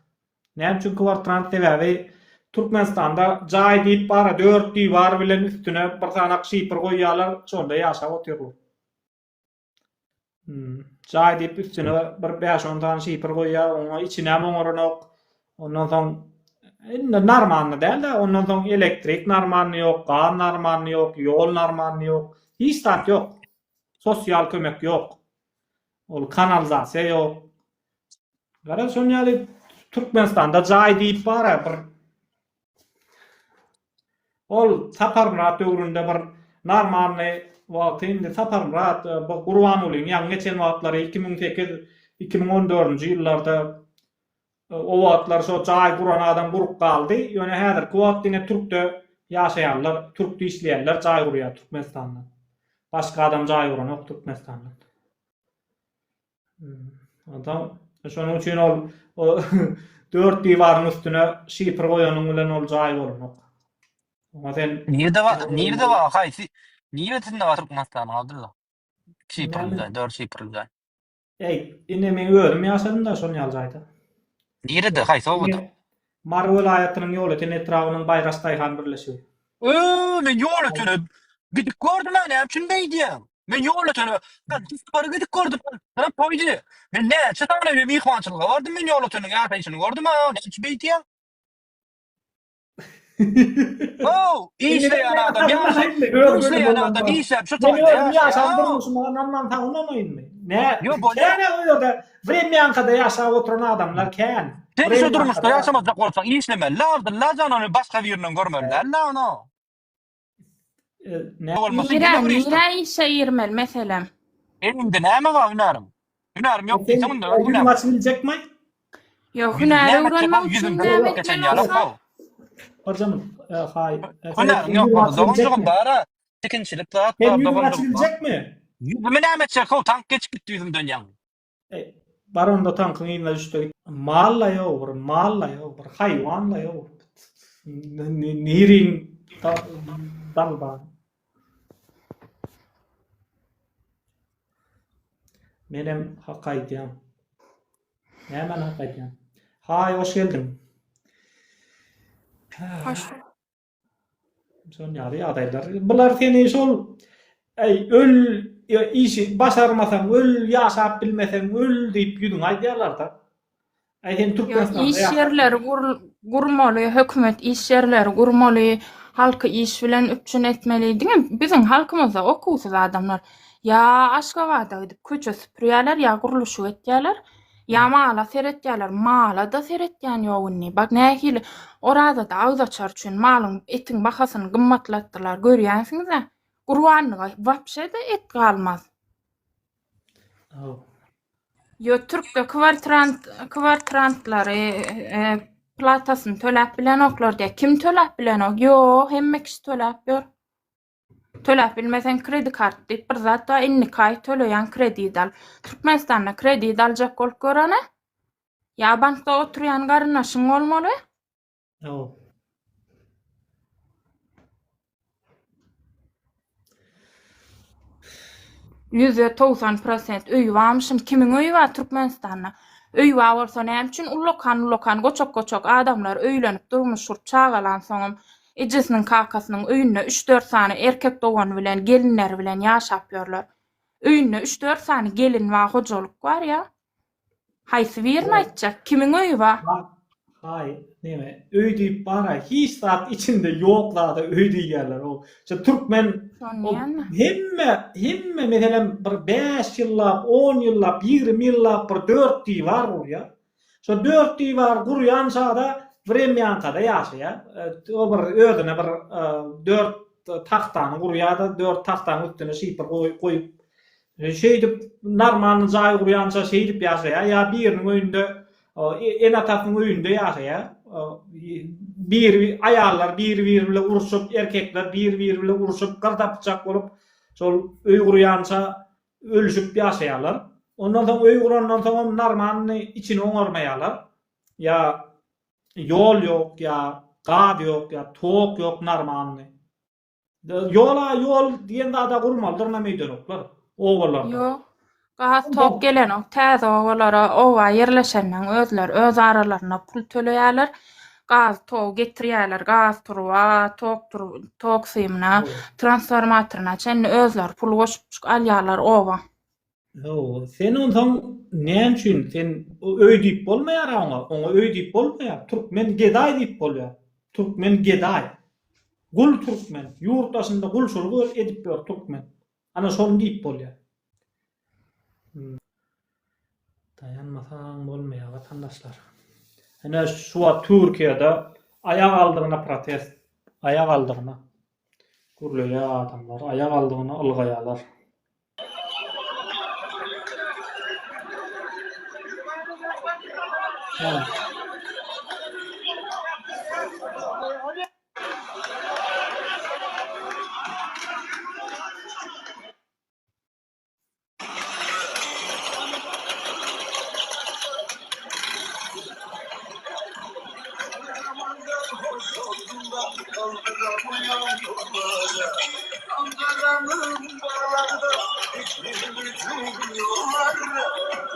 Näme üçin kvartrant sebäbi Türkmenistanda jaý diýip bara 4 diýwar bilen üstüne bir sanak şypyr goýýarlar, şonda ýaşap oturýarlar. Jaý diýip üstüne bir 5-10 tane şypyr goýýar, oňa içine moňoranok. Ondan soň narmanly däl-de, ondan soň elektrik narmanly ýok, gan narmanly ýok, ýol narmanly ýok, hiç zat ýok. Sosial kömek ýok. Ol kanalizasiýa ýok. Gara şoň ýaly Türkmenistanda jaý diýip bara bir ol Saparmurat öwründe bir narmanly wagtynda Saparmurat bu Gurbanulyň ýa geçen wagtlary 2008-2014-nji ýyllarda o wagtlar şo jaý guran adam gurup galdy. Ýöne häzirki wagtynda Türkde ýaşaýanlar, Türkde işleýänler jaý gurýar Türkmenistanda. Başka adam jaý guran ýok Türkmenistanda. Adam şonuň üçin ol 4 diýwaryň üstüne şypyr goýanyň bilen ol jaý bolanok. Nerede var? Haysi. Niýetinde var Türkmenistan Abdullah. Şypyryldy, 4 şypyryldy. Ine men öýüm ýaşadym da şonu ýaljaýdy. Nerede? Haysi o wagt. Mar welaýatynyň ýoly etrawynyň Baýraşdaýhan birleşigi. Men ýol ötüne gidip gördüm ben näçin beýdiem. Men ýol ötüne bara gidip gördüm. Ben poýdy. Men näçe tane mihmançylyga bardym, men ýol ötüne ýaşaýyşyny gördüm ha, näçe beýdiem. Oh, işleyen adam işlep şu tayda ya. Yaşandırmışım anamdan tanınamayın mı? Ne? Kene öyle Vremyanka'da yaşayıp oturan adamlar ken. Sen şu durmuşda yaşamazda olsan işlemeli. La canını başka birinin görmeliler. La onu. Nira işe yirmel mesela. Elimde ne var hünarım? Hünarım yok. Sen maç bilecek mi? Yok hünarı öğrenmek için de geçen yara. Hocam, hay. Hünarım yok. Doğumcuğum bara. Tekinçilik dağıt. Hem maç bilecek mi? Yüzümü ne emetecek o tank geçip gitti yüzümden yan. Baronda tankın ýyna düştü. Malla ýok, haýwanla ýok. Nirin dalba. Menem hak aýdýam. Nämen hak aýdýam? Hay, hoş geldin. Hoş. Şon ýaly ýagdaýlar. Bular seni şol öl işi başarmasan, öl ýaşap bilmesen, öl diýip ýüdüň aýdýarlar da. Sen Türkmenistanda iş yerleri gurmaly, hökümet iş yerleri gurmaly, halky iş bilen üçin etmeli diýen biziň halkymyzda okuwsuz adamlar ya Aşgabatda gidip köçe süpürýärler, ya guruluşy etýärler, ya mala seretýärler, mala da seretýän ýogunny. Bak nähili orada da agza açar üçin malyň etiň bahasyny gymmatlatdylar, görýänsiňiz-de. Gurbanlyga wapşe de et galmaz. Yo Türkde kvartantlary platasyny töläp bilen oklar diýe. Kim töläp bilen ok? Yo, hemme kişi töläp ber. Töläp bilmesen kredi kart diýip bir zat da 50 kay töleýän kredi dal. Türkmenistanda kredi daljak bolup görene? Ya bankda oturýan garyndaşyň bolmaly? %90% öý barmyşym. Kimiň öýü bar Türkmenistanda? Öý bar bolsa näme üçin ulokan goçok adamlar öýlenip durmuşur çagalan soňam ejesiniň kakasynyň öýünde 3-4 sany erkek dogan bilen gelinler bilen ýaşap ýörler. Öýünde 3-4 sany gelin we hojalyk bar ya. Haýsy birini aýtjak? Kimiň öýü bar? Hay, neme? Öý diýip bara hiç zat içinde ýoklarda öý diýerler. O Türkmen hemme meselen bir 5 ýyllap, 10 ýyllap, 20 ýyllap bir 4 diýwar gurýar. Şo 4 diýwar gurýan şada Vremyanka'da ýaşaýar. O bir özüne bir 4 tahtany gurýar, 4 tahtanyň üstüne şypyr goýup şeýdip narmanly jaý gurýança şeýdip ýaşaýar. Ya biriniň öýünde en atasyň öýünde ýaşaýar. Bir aýallar bir bilen uruşup, erkekler bir bilen uruşup, gardap bıçak bolup, şol öý gurýança ölüşüp ýaşaýarlar. Ondan soň öý gurandan soň narmanly içine oňarmaýarlar. Ya ýol ýok, ya gaz ýok, ya tok ýok narmanly. Ýol diýende da gurmaldyr nämeýdenoklar. Owalar. Ýok. Gaz tok gelen o täze owalara owa ýerleşenden özler öz aralaryna pul töleýärler. gaz tog getirýärler, gaz turwa, tok symna, transformatoruna çenni özler pul goşup alýarlar owa. Sen ondan näme üçin sen öýdip bolmaýar oňa öýdip bolmaýar. Türkmen geday diýip bolýar. Türkmen geday. Gul Türkmen, ýurtdaşynda gulçuluk edip ber Türkmen. Ana şonu diýip bolýar. Dayanmasaň bolmaýar vatandaşlar. Ana şu Türkiýede aýak aldygyna protest, aýak aldygyna gurleýär adamlar, aýak aldygyna ylgaýarlar.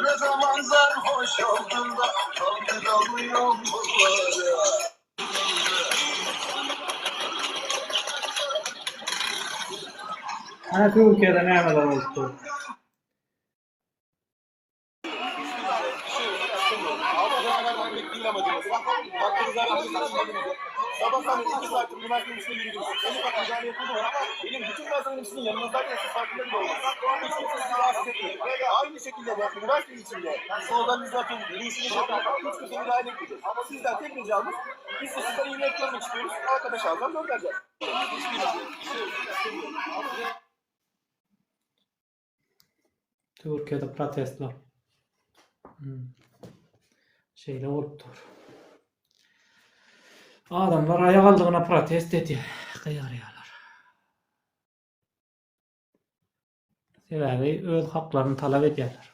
Ne zaman sarhoş oldum da kaldıramıyorum bunları. Ana Türkiýede nämeler boldy? Sabahtan 2 saattir üniversitenin içine yürüdüm. En ufak müdahale yapıldı var ama benim bütün gazetenin içinde yanınızdayken siz farkında bile olmaz. Hiç kimse sizi rahatsız etmiyor. Ve aynı şekilde bak üniversitenin içinde sloganınızı atın, yürüyüşünüzü yapın. Hiç kimse müdahale etmeyecek. Ama sizden tek ricamız biz de sizden iyi niyet görmek istiyoruz. Arkadaş ağzından göndereceğiz. Türkiýede protestler. Şeýle bolupdyr. Adamlar aýak aldygyna protest edýär, gyýarýarlar. Sebäbi öz haklaryny talap edýärler.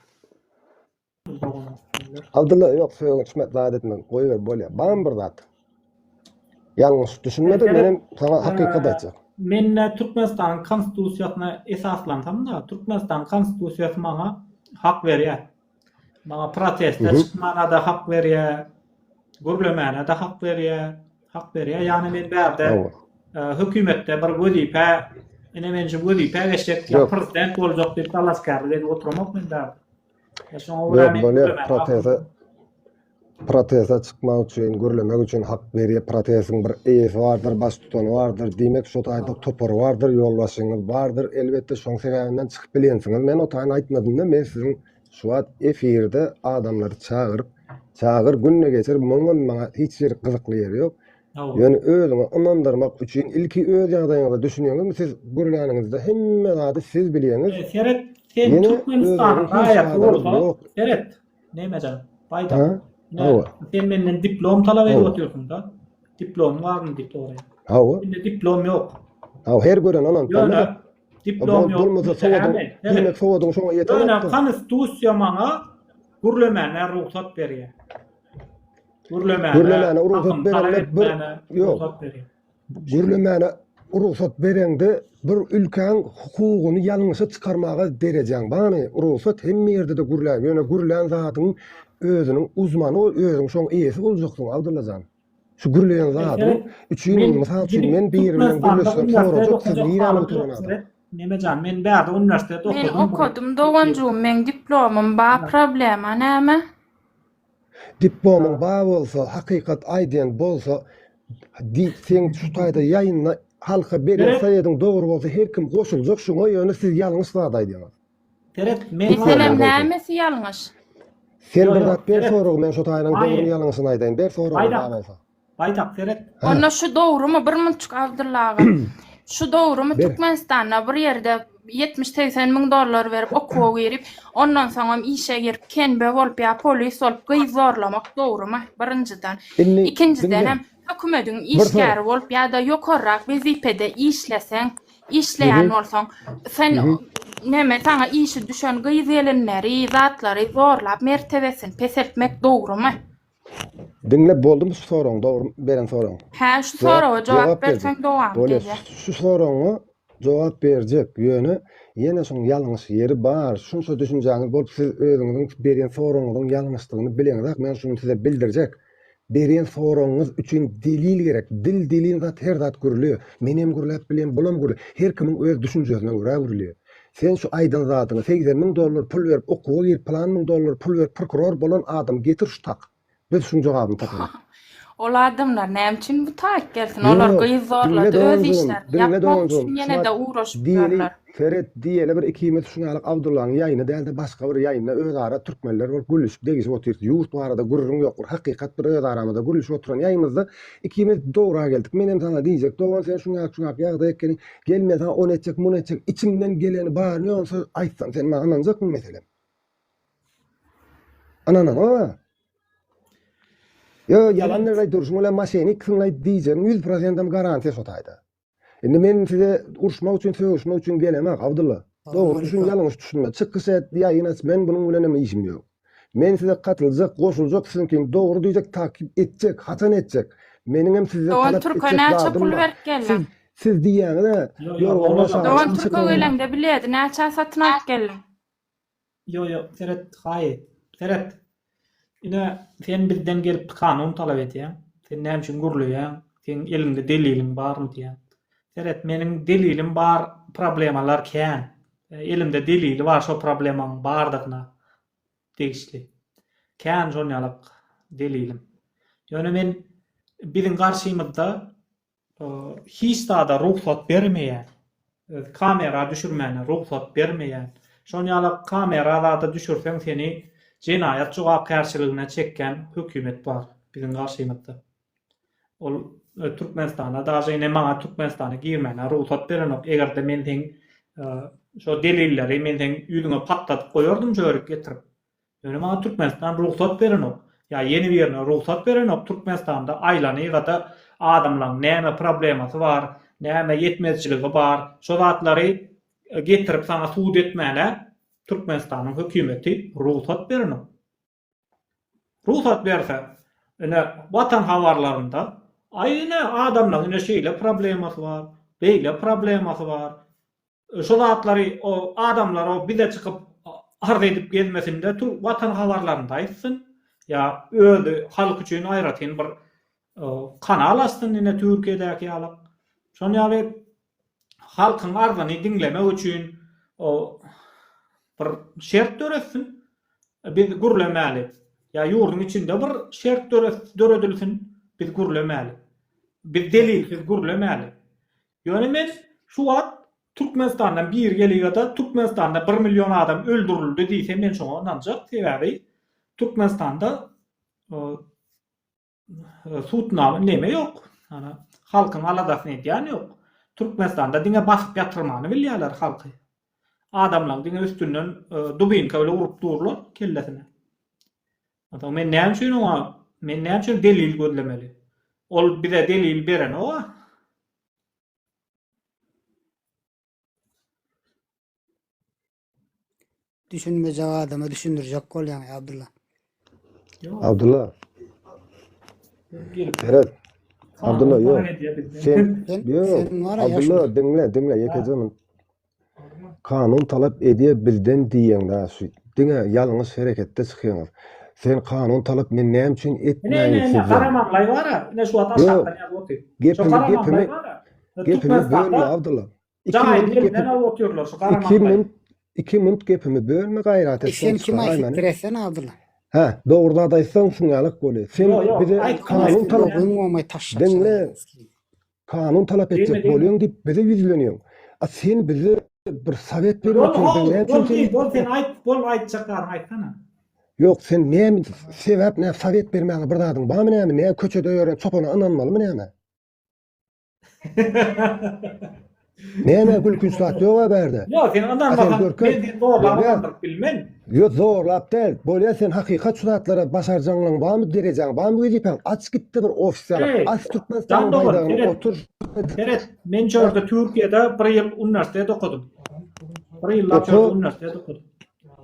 Abdullah yok söýüň içmek zat etmem. Goýber bolýar. Bana bir zat. Ýalňyş düşünmedi, benim sana hakykat aýtjak. Men Türkmenistan konstitusiýasyna esaslansam da, Türkmenistan konstitusiýasy maňa hak berýär. Maňa protestde çykmana da hak berýär. Gürlemene de hak berýär. Hak berýär. Ýani men bärde hökümetde bir wezipä, ene menje wezipä geçip prezident boljak diýip talaskarlyk oturmak men bärde. Protesta çıkmak üçin, gürlemek üçin hak berýär. Protestiň bir eýesi bardyr, baş tutany bardyr, diýmek şu taýda topar bardyr, ýolbaşyňyz bardyr. Elbetde şoň sebäbinden çykyp bilensiňiz. Men o taýny aýtmadym da, men siziň şu wagt efirde adamlary çağır günne geçer, maňa hiç ýer gyzykly ýeri ýok. Yani özüňi ynandyrmak üçin ilki öz ýagdaýyňyzda düşünýäňizmi, siz gürläningizde hemme zady siz bilýäňiz. Seret, sen Türkmenistan'da aýak bolsa, seret. Näme jan? Baýda. Sen menden diplom talap edip oturýarsyň da. Diplom barmy diýip oraya. Hawa. Mende diplom ýok. Hawa her gören anan tanıda. Diplom ýok. Bolmasa sowadyň şoňa ýeter. Konstitusiýa maňa gürlemene ruhsat berýär. Gürlemene ruhsat berende bir ülkeň hukugyny ýalňyşa çykarmaga derejäň. Bany ruhsat hemme ýerde de gürlän. Ýöne gürlän zatyň özüniň uzmany, özüň şoň eýesi boljaksyň Abdullajan. Şu gürleýän zatyň üçin mysal üçin men birinden gürlesem sorajak, siz niýe oturan adam? Näme jan, men bärde universitetde okudum. Men okudum, doganjum, men diplomum bar, problema näme? Diplomyň bar bolsa, hakykat aýdyan bolsa, sen şu taýda ýaýynla halka beren saýadyň dogry bolsa her kim goşuljak, şoňa ýöne siz ýalňyş zat aýdýaňyz. Teret, men nämesi ýalňyş? Sen bir zat ber sorag, men şu taýynyň dogry ýalňyşyny aýdaýyn, ber sorag bolsa. Baýdak teret. Onda şu dogrymy bir munçuk Abdullaga? Şu dogrymy Türkmenistanda bir ýerde 70-80 000 dollar berip okuwa girip, ondan soňra işe girip kenbe bolup ýa polis bolup gyzorlamak dogrymy? Birinciden. Ikinciden hem hökümetiň işgäri bolup ýa-da ýokarrak wezipede işleseň, işleýän bolsaň, sen näme taňa işi düşen gyzelenleri, zatlary zorlap mertebesini peseltmek dogrymy? Dinlep boldum şu soraň, dogry beren soraň. Ha, şu sorağa jogap berseň dogam diýdi. Şu soraňa jogap berjek ýöne ýene şoň ýalňyş ýeri bar. Şunça düşünjäňiz bolup siz özüňiziň beren soraňyzyň ýalňyşlygyny bileňiz. Men şunu size bildirjek. Beren soruňyz üçin delil gerek. Dilin zat her zat gürülýär. Men hem gürläp bilen, bulam gürülýär. Her kimiň öz düşünjesine görä gürülýär. Sen şu aýdan zatyny $80.000 pul berip okuwa gir, $1.000 pul berip prokuror bolan adam getir şu tak. Biz şunu jogabyny tapaýar. Ol adamlar näme üçin bu taýyp gelsin? Olar gyzorlady, öz işler. Ýapmak üçin ýene de uğraşyp durarlar. Ferret diýeli bir 2 metr şuňalyk Abdullahyň ýaýyny dälde başga bir ýaýynda öz ara türkmenler bolup gülüşip degişip oturýar. Ýurt barada gurrun ýokdur. Hakykat bir öz aramyzda gülüşip oturan ýaýymyzda 2 metr dogra geldik. Menem sana diýjek, "Dogan sen şuňa ýagda ekeni gelmeden on etjek, mun etjek, içimden geleni bar ne olsa aýtsaň sen maňa ananjakmy meselem?" Ananan o. Yo, yalanlar duruşum ulan maşenik kınlay diýjem 100% garantiýa sotaýda. Endi men size uruşmak üçin, söýüşmek üçin gelemek Abdullah. Dogry düşün, ýalňyş düşünme. Çykysat ýaýyna men bunyň bilen hem işim ýok. Men size gatyljak, goşuljak, sizinki dogry diýjek, takip etjek, hatan etjek. Meniň hem size Dogan talap Türk'e etjek näçe dadym pul bar. berip geldi? Siz diýäňiz de, Dogan Türk'e gelende bilýärdi, näçe satyn alyp geldi? Yo, Ferhat, haýy. Ferhat, ine sen bizden gelip kanun talap etýän. Sen näme üçin gürlüýän? Sen elinde delilin barmy diýän. Ferhat, meniň delilim bar, problemalar kän. Elimde delili var, şo problemaň bardygyna degişli. Kän şonýalyk delilim. Ýöne men biziň garşymyzda hiç tada ruhsat bermeýän, kamera düşürmäne ruhsat bermeýän. Şonýalyk kameralada düşürseň seni jenaýat jogapkärçiligine çekken hökümet bar biziň garşymyzda. Ol Türkmenistana daşy ine maňa Türkmenistana girmäne ruhsat berenok. Egerde men teň şo delilleri men teň ýüzüňe patlatyp goýardym jörük getirip. Ýöne maňa Türkmenistan ruhsat berenok. Ya yeni birine ruhsat berenok Türkmenistan'da aýlany da adamlaryň näme problemasy bar, näme yetmezçiligi bar, şo zatlary getirip sana suud etmäne Türkmenistanyň hökümeti ruhsat berenok. Ruhsat berse, ene watan habarlarynda aýyna adamlaryň ine şeýle problemasy bar, beýle problemasy bar. Şo zatlary o adamlar o bize çykyp arz edip gelmesinde watan habarlarynda aýtsyn. Ya öýde halk üçin aýratyn bir kanal astyn ine Türkiýedäki ýalyk. Şonýaly halkyň arzyny dinlemek üçin o bir şert döretsin. Biz gürlemäli. Ya ýurdun içinde bir şert döredilsin. Biz gürlemäli. Biz delilsiz gürlemäli. Ýöne men şu wagt Türkmenistandan bir gelýärde Türkmenistanda 1 milyon adam öldürildi diýse men şoňa inanjak. Sebäbi Türkmenistan'da suutnama neme yok. Yani halkın aladasını edýän yok. Türkmenistan'da dine basyp ýatyrmany bilýärler halky. Adamlar dine üstünden dubinka öyle urup dururlar kellesine. Adam men näme üçin delil gözlemeli. Ol bize delil beren o. Düşünmece adamı düşündürecek bolýan Abdullah. Abdullah. Ferhat. Abdullah yok. Sen var ya Abdullah dinle yekejemin. Kanun talap edebilden diýen da şu. Diňe ýalňyş hereketde çykýaňyz. Sen kanun talap men näme üçin etmäýin? Ne Karamanlay bar. Ne şu atan şartdan ýazyp Gepimi bölme Abdullah. 2 minut gepimi bölme gaýrat et. Sen kim aýtdyrysan Abdullah? Ha, dogruda da aýtsaň şuňalyk boli. Sen bize kanun talap dinle. Kanun talap etjek bolýan diýip bize ýüzlenýär. A sen bize bir sowet berip oturdun. Sen aýtjak aýtsana. Yok sen näme sebäp näme sowet bermäňi bir zadyň barmy näme? Näme köçede ýören çopana inanmalymy näme? Näme gülkün saat ýok berde. Ýok, sen ondan bakap men zorlap bilmen. Ýok zorlap däl. Bolýa sen hakykat şuratlara başarjaňlyň barmy, derejaň barmy diýip aç gitdi bir ofisial. Aç tutmasdan otur. Evet, men çörde Türkiýede 1 ýyl universitede okudum. 1 ýyl universitede okudum.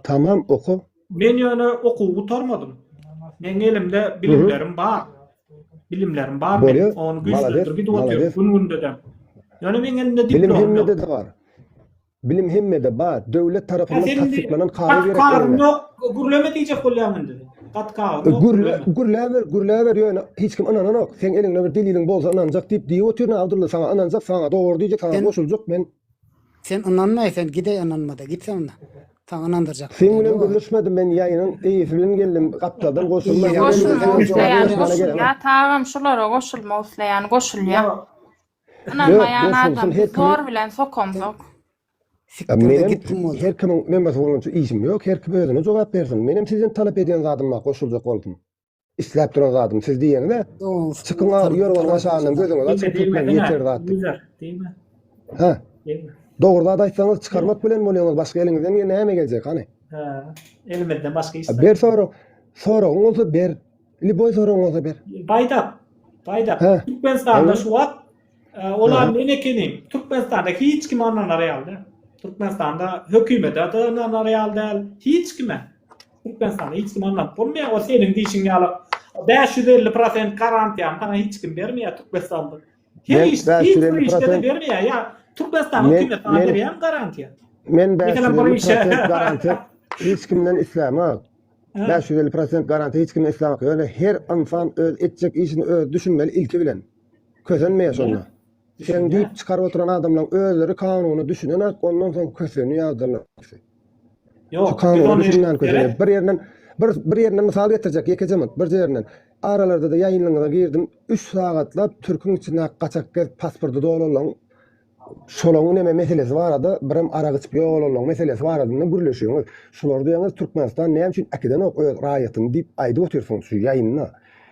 Tamam oku. Men ýöne okuw gutarmadym. Men elimde bilimlerim bar. Men onu güýçlendirip bir oturup gün-gündedem. Ýöne men elimde diplom bar. Bilim hemmede bar. Döwlet tarapyndan tasdiklanan kary berek. Kary yok, gürleme diýjek bolýarmyn dedi. Gatkağı. Gürlever ýöne hiç kim ananan ok. Sen eliňde bir deliliň bolsa ananjak diýip diýip oturna Abdulla sana ananjak sana dogry diýjek sana goşuljak men. Sen ananmaýsan gide ananmada gitsen onda. Taň anandyrjak. Sen bilen görüşmedim men ýaýynyň eýisi bilen geldim gatladan goşulma. Ya tağam şulara goşulma usleýan goşulýar. Ananmaýan adam zor bilen sokomzok. Menem her kimin members bolunça işim yok. Her kim özüne jogap bersin. Menem sizden talap edýän zadyma goşuljak boldum. İsläp duran zadym siz diýende çykyň ýörüň aşagynyň gözüňe açyp tutmaň ýeter zat. Diýme. Ha. Dogry da aýtsaňyz çykarmak bilen bolýaňyz başga eliňizden näme geljek hany? Ha. Elimden başga iş. Ber soragyň bolsa ber. Liboy soragyň bolsa ber. Bayda. Türkmenistanda şu wagt olar menekeni Türkmenistanda hiç kim ananar ýaldy. Türkmenistanda hökümet ananar ýaldy. Hiç kime. Türkmenistanda hiç kim anlap bolmaýar. O senin diýişiň ýaly 550% garantiýa sana hiç kim bermeýär Türkmenistanda. Hiç bermeýär ýa Türkmenistan hökümeti berýän garantiýa. Men 550% garantiýa hiç kimden islämok. 550% garantiýa hiç kimden islämok. Ýöne her insan öz etjek işini öz düşünmeli ilki bilen. Kösenmeýär şonda. Sen diýip çykaryp oturan adamlaryň özleri kanuny düşünen ondan soň köseni ýazdylar. Yok, kanuny düşünen köseni. Bir ýerinden mysal getirjek ýekejemit. Bir ýerinden aralarda da ýaýynlygyna girdim. 3 sagatlap Türküň içine gaçak gelip pasportu dolalan şolaň neme meselesi barada, birim ara gyçyp ýogalalan meselesi barada gürleşýär. Şular diýeniz Türkmenistan näme üçin akiden ok raýatyny diýip aýdyp otursun şu ýaýyna.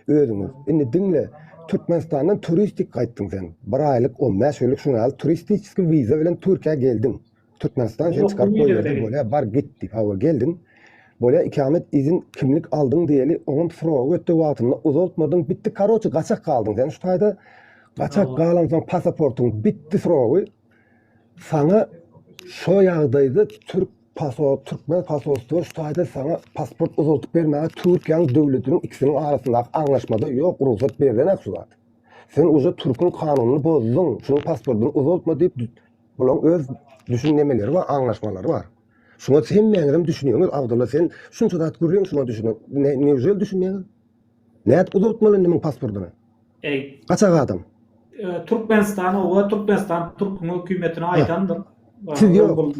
Özüňiz. Indi diňle Türkmenistandan turistik gaýtdyň sen. Bir aýlyk 15 günlük şuňa turistik wiza bilen Türkiýe geldin. Türkmenistan sen çykaryp goýdy. Bolýa bar gitdi. Hawa geldin. Bolýa ikamet izin kimlik aldyň diýeli oňun prowa ötdi wagtyny uzaltmadyň bitdi. Karoçy gaçak kaldyň sen şu taýda. Gaçak galansaň pasaportuň bitdi prowa. Sana şo ýagdaýda Türkmen pasaportu şu taýda sana pasport uzaltyp bermäge Türkiýanyň döwletiniň ikisiniň arasyndaky anlaşmada ýok ruhsat berýän aksulat. Sen uza Türk'ün kanunyny bozdun. Şuň pasportuny uzaltma diýip bulan öz düşünmeleri var, anlaşmaları var. Şuna sen meňirim düşünýäňiz, Abdulla sen şunça da görýän şuna düşünýän. Ne güzel düşünýäňiz. Näet uzaltmaly nemiň pasportuny? Gaçak adam. Türkmenistan Türk hökümetine aýdandyr. Siz yok.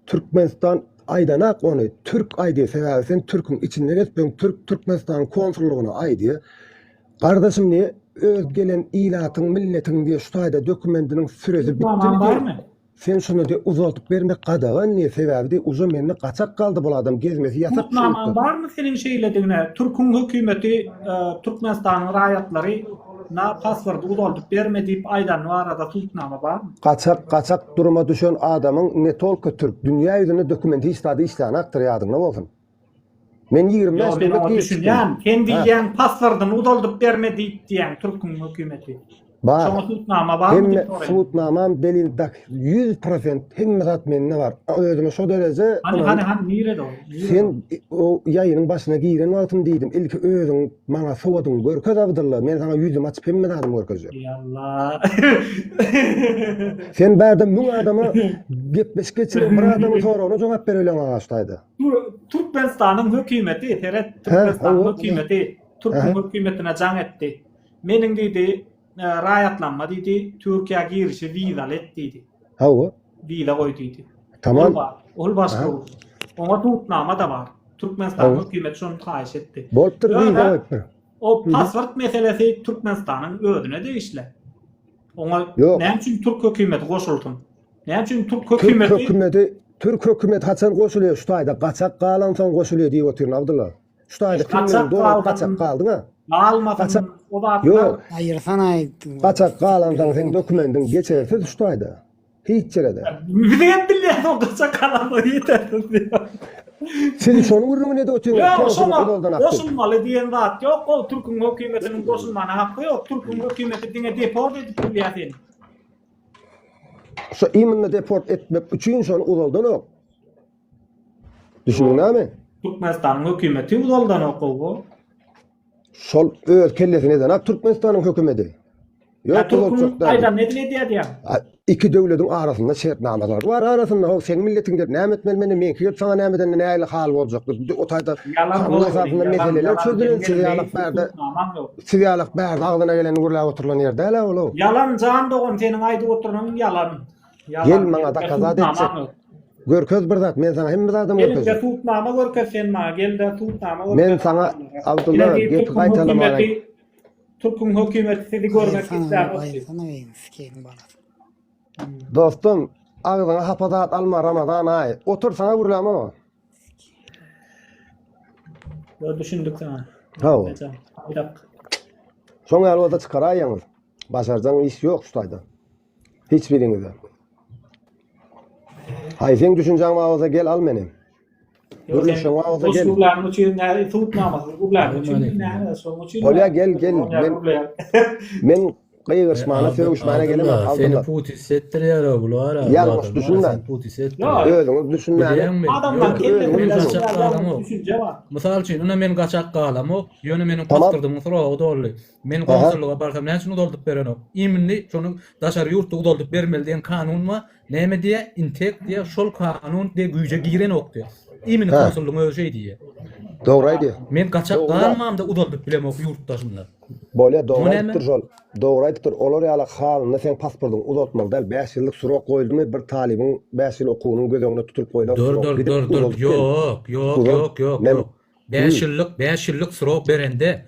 Türkmenistan aydanak onu Türk aýdy sebäbi sen Türk'ün içinden etmeň Türkmenistan konsullugyna aýdy. Kardeşim ne öz gelen ilatyň milletiň diye şu taýda dokumentiniň süresi bitdi. Sen şunu diye uzaltyp bermek gadagan ne sebäbi de uza menne gaçak kaldy bol adam gezmesi ýasak. Tutnaman barmy senin şeýlediňe? Türk'ün hökümeti Türkmenistanyň raýatlary na pasport uzaltyp berme diýip aýdan arada tutnama barmy? Gaçak duruma düşen adamyň ne tolka Türk dünýä ýüzüne dokumenti istadi işläni aktarýardyň ne bolsun? Men 25 günlük düşünýän, kendi ýan pasportuny uzaltyp berme diýip diýen Türk'ün hökümeti. Bar. Şoňa tutnama barmy? Tutnamam delil dak 100% hemme zat menne bar. Özüme şo derece. Hani nire do? Sen o ýaýynyň başyna giren wagtym diýdim. Ilki özüň maňa sowadyň görkez Abdulla. Men sana ýüzüm açyp hemme adam görkezjek. Yallah. Sen bärdem bu adama gepleş geçirip bir adamyň soragyna jogap berýän agaçdaýdy. Türkmenistanyň hökümeti, Türkmenistanyň hökümeti Türk'ün hökümetine jaň etdi. Meniň diýdi raýatlanma diýdi, Türkiýe girişi wiza etdi. Hawa? Wiza goýdy diýdi. Tamam. Ol başga. Oňa tutnama da bar. Türkmenistan hökümeti şonu taýyş etdi. Bolupdyr wiza goýdy. O pasport meselesi Türkmenistanyň özüne de işle. Oňa näme üçin Türk hökümeti goşuldun? Näme üçin Türk hökümeti haçan goşulýar şu taýda gaçak galansaň goşulýar diýip oturýan Abdulla. Şu taýda kimden doğru gaçak galdyň? Almadın o da yok. Hayır sana aýtdym. Gaçak galansaň sen dokumentin geçersiz şu taýda. Hiç ýerde. Bilen bilýär o gaçak galanlar ýetersiz. Sen şonu görmüne de oturýan. Goşulmaly diýen zat ýok. O Türk'ün hökümetiniň goşulmana hakkı ýok. Türk'ün hökümeti diňe deport edip bilýär seni. Şu imanla deport etmek üçin şonu uzaldan ok. Düşünýärmi? Türkmenistanyň hökümeti uzaldan okgo. Şol öz kellesine de Türkmenistanyň hökümeti. Ýok, Türk'ün aýdan ne diýär diýär? iki döwledin arasynda şertnamalar var. Arasynda o sen milletin der näme etmeli meni menki gelip sana näme eden näle hal boljak. O taýda bu esasında meseleler çözülen siýalyk bärde. Siýalyk bärde agdyna gelen gurlap oturulan ýerde ele ol. Yalan can dogon senin aýdyp oturanyň yalan. Gel maňa da kazat etjek. Görköz bir zat, men sana hemme zatam Gelin görköz. de tutmama görköz sen ma, gel de tutmama görköz. Men sana Abdullah gep gaýtalama. Türk'ün hökümeti sizi görmek ister. Sana beyin sikeyim bana. Dostum, ağzına hapadat alma Ramazan ayı. Otur sana gurlama ama. Yo düşündük sana. Ha o. Bir dakika. Şoň alwada çykaraýaňyz. Başarjaň iş ýok şu taýda. Hiç birinizde. Hay sen düşünjäň wagtda gel al meni. Gurluşaň wagtda gel. Usullarını için ne tutmaması. Usullarını için ne son için. Olya gel. Men gıýgyrşmana, söwüşmana gelemem. Seni Abdullah. Putin settirýär bular. Yalnız düşünme. Putin Özüňiz düşünme. Adamlar Yok, düşünce var. Misal üçin, ona men gaçak galam o, ýöne meni Tamam. paspordum soragy doldy. Men konsulluga barsam, näçe şunu doldup beren ok. Iminli şonu daşary ýurtda doldup bermeli diýen kanun ma? Näme diýe? Intek diýe, şol kanun diýe güýje giren ok diýe. Imin konsullugyň öýe şey diýe. Dogry. Men gaçak galmam da udoldup bilem ok ýurtda şunlar. Bolya dogrydyr şol. Dogrydyr. Olar ýaly halyny sen pasportyň uzatmaly däl 5 ýyllyk surok goýuldymy bir talibiň 5 ýyl okuwynyň gözüňde tutup goýulan. Yok. 5 ýyllyk surok berende